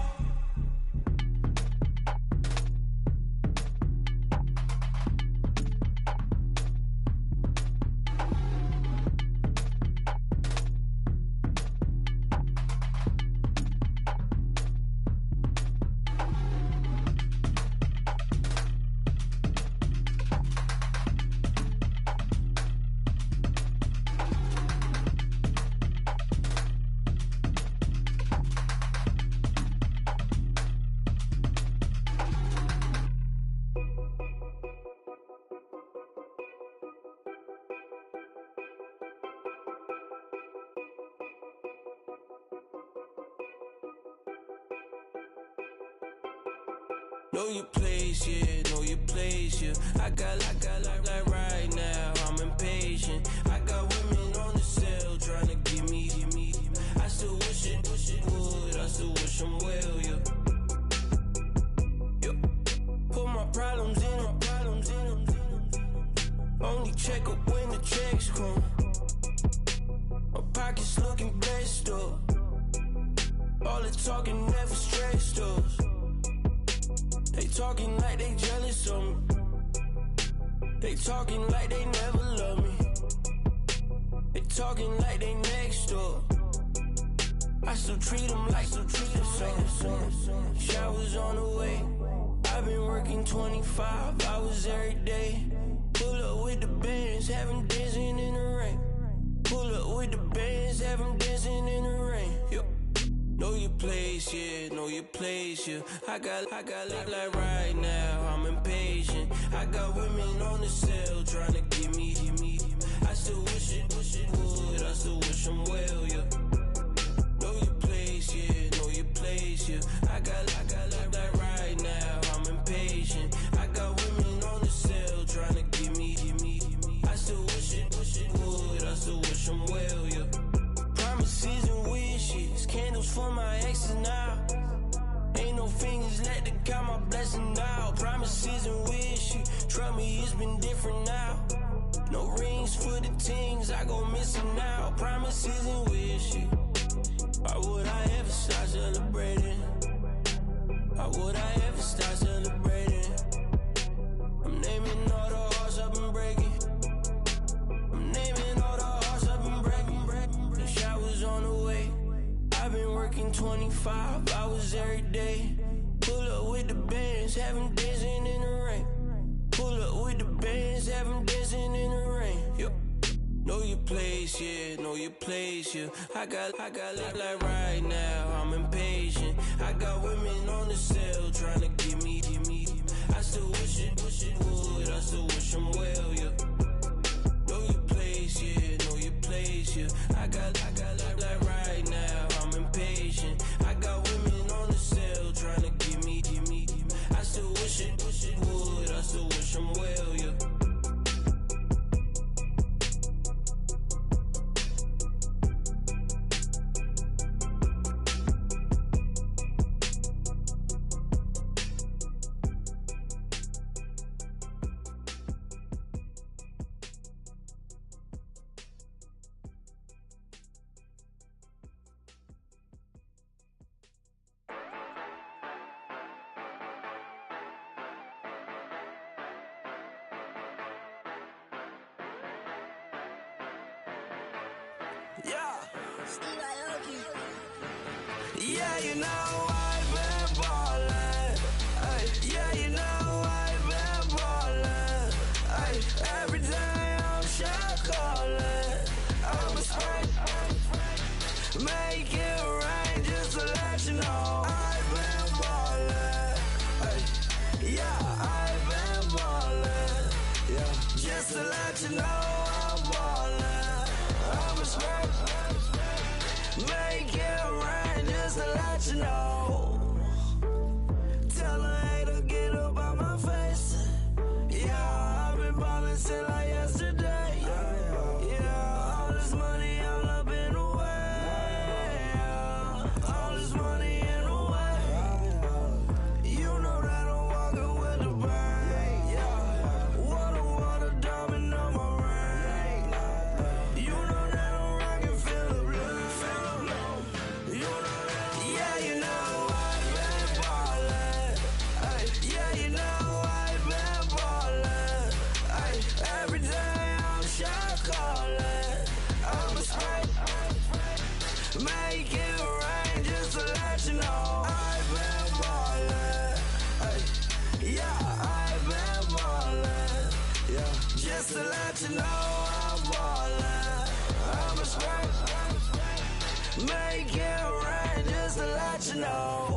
Know your place, yeah, know your place, yeah. I got like right now, I'm impatient. I got women on the cell trying to give me. I still wish it would, I still wish them well, yeah. Put my problems in. Only check up when the checks come. My pockets looking blessed up. All the talking never stressed us. They talking like they jealous of me. They talking like they never love me. They talking like they next door. I still treat them like some. Showers on the way. I've been working 25 hours every day. Pull up with the bands, have them dancing in the rain. Pull up with the bands, have them dancing in the rain. Yep. Know your place, yeah, know your place, yeah. I got like right now, I'm impatient. I got women on the cell trying to give me. I still wish it would, I still wish them well, yeah. Know your place, yeah, know your place, yeah. I got like right now, I'm impatient. I got women on the cell trying to give me. I still wish it would, I still wish them well, yeah. Promises and wishes, candles for my exes now. Ain't no fingers let to count my blessing now. Promises and wishes, trust me, it's been different now. No rings for the teams, I go missing now. Promises and wishes, why would I ever start celebrating? Why would I ever start celebrating? I'm naming all the hearts I've been breaking. I'm naming all the hearts I've been breaking. The showers on the way. I've been working 25 hours every day. Pull up with the bands, have them dancing in the rain. Pull up with the bands, have them dancing in the rain. Yep. Know your place, yeah, know your place, yeah. I got like right now, I'm impatient. I got women on the cell trying to give me. I still wish it would, I still wish them well, yeah. Know your place, yeah, know your place, yeah. I got like right now, I'm impatient. I got women on the cell trying to give me. I still wish it would, I still wish them well, yeah. Yeah. Steve Aoki. Yeah, you know I've been ballin'. Ay, yeah, you know I've been ballin'. Ay, every day I'm shot callin'. I'm a spray, make it rain just to let you know I've been ballin'. Ay, yeah, I've been ballin'. Yeah, just to let you know I'm ballin'. I'm a spray, make it rain just to let you know. Tell a hater get up on my face. Yeah, I've been ballin' since like yesterday. Yeah, all this money all up in the way. All this money in the way. You know that I'm walking with the bang. Yeah, water, diamond on my ring. You know that I'm rockin', feel the blue. You know that, yeah, you know I've been ballin'. Ay, yeah, you know I've been ballin'. Ay, every day I'm shot callin'. I'm a spray, make it rain just to let you know I've been ballin'. Ay, yeah, I've been ballin'. Yeah, just to let you know I'm ballin'. I'm a spray, make it rain just to let you know.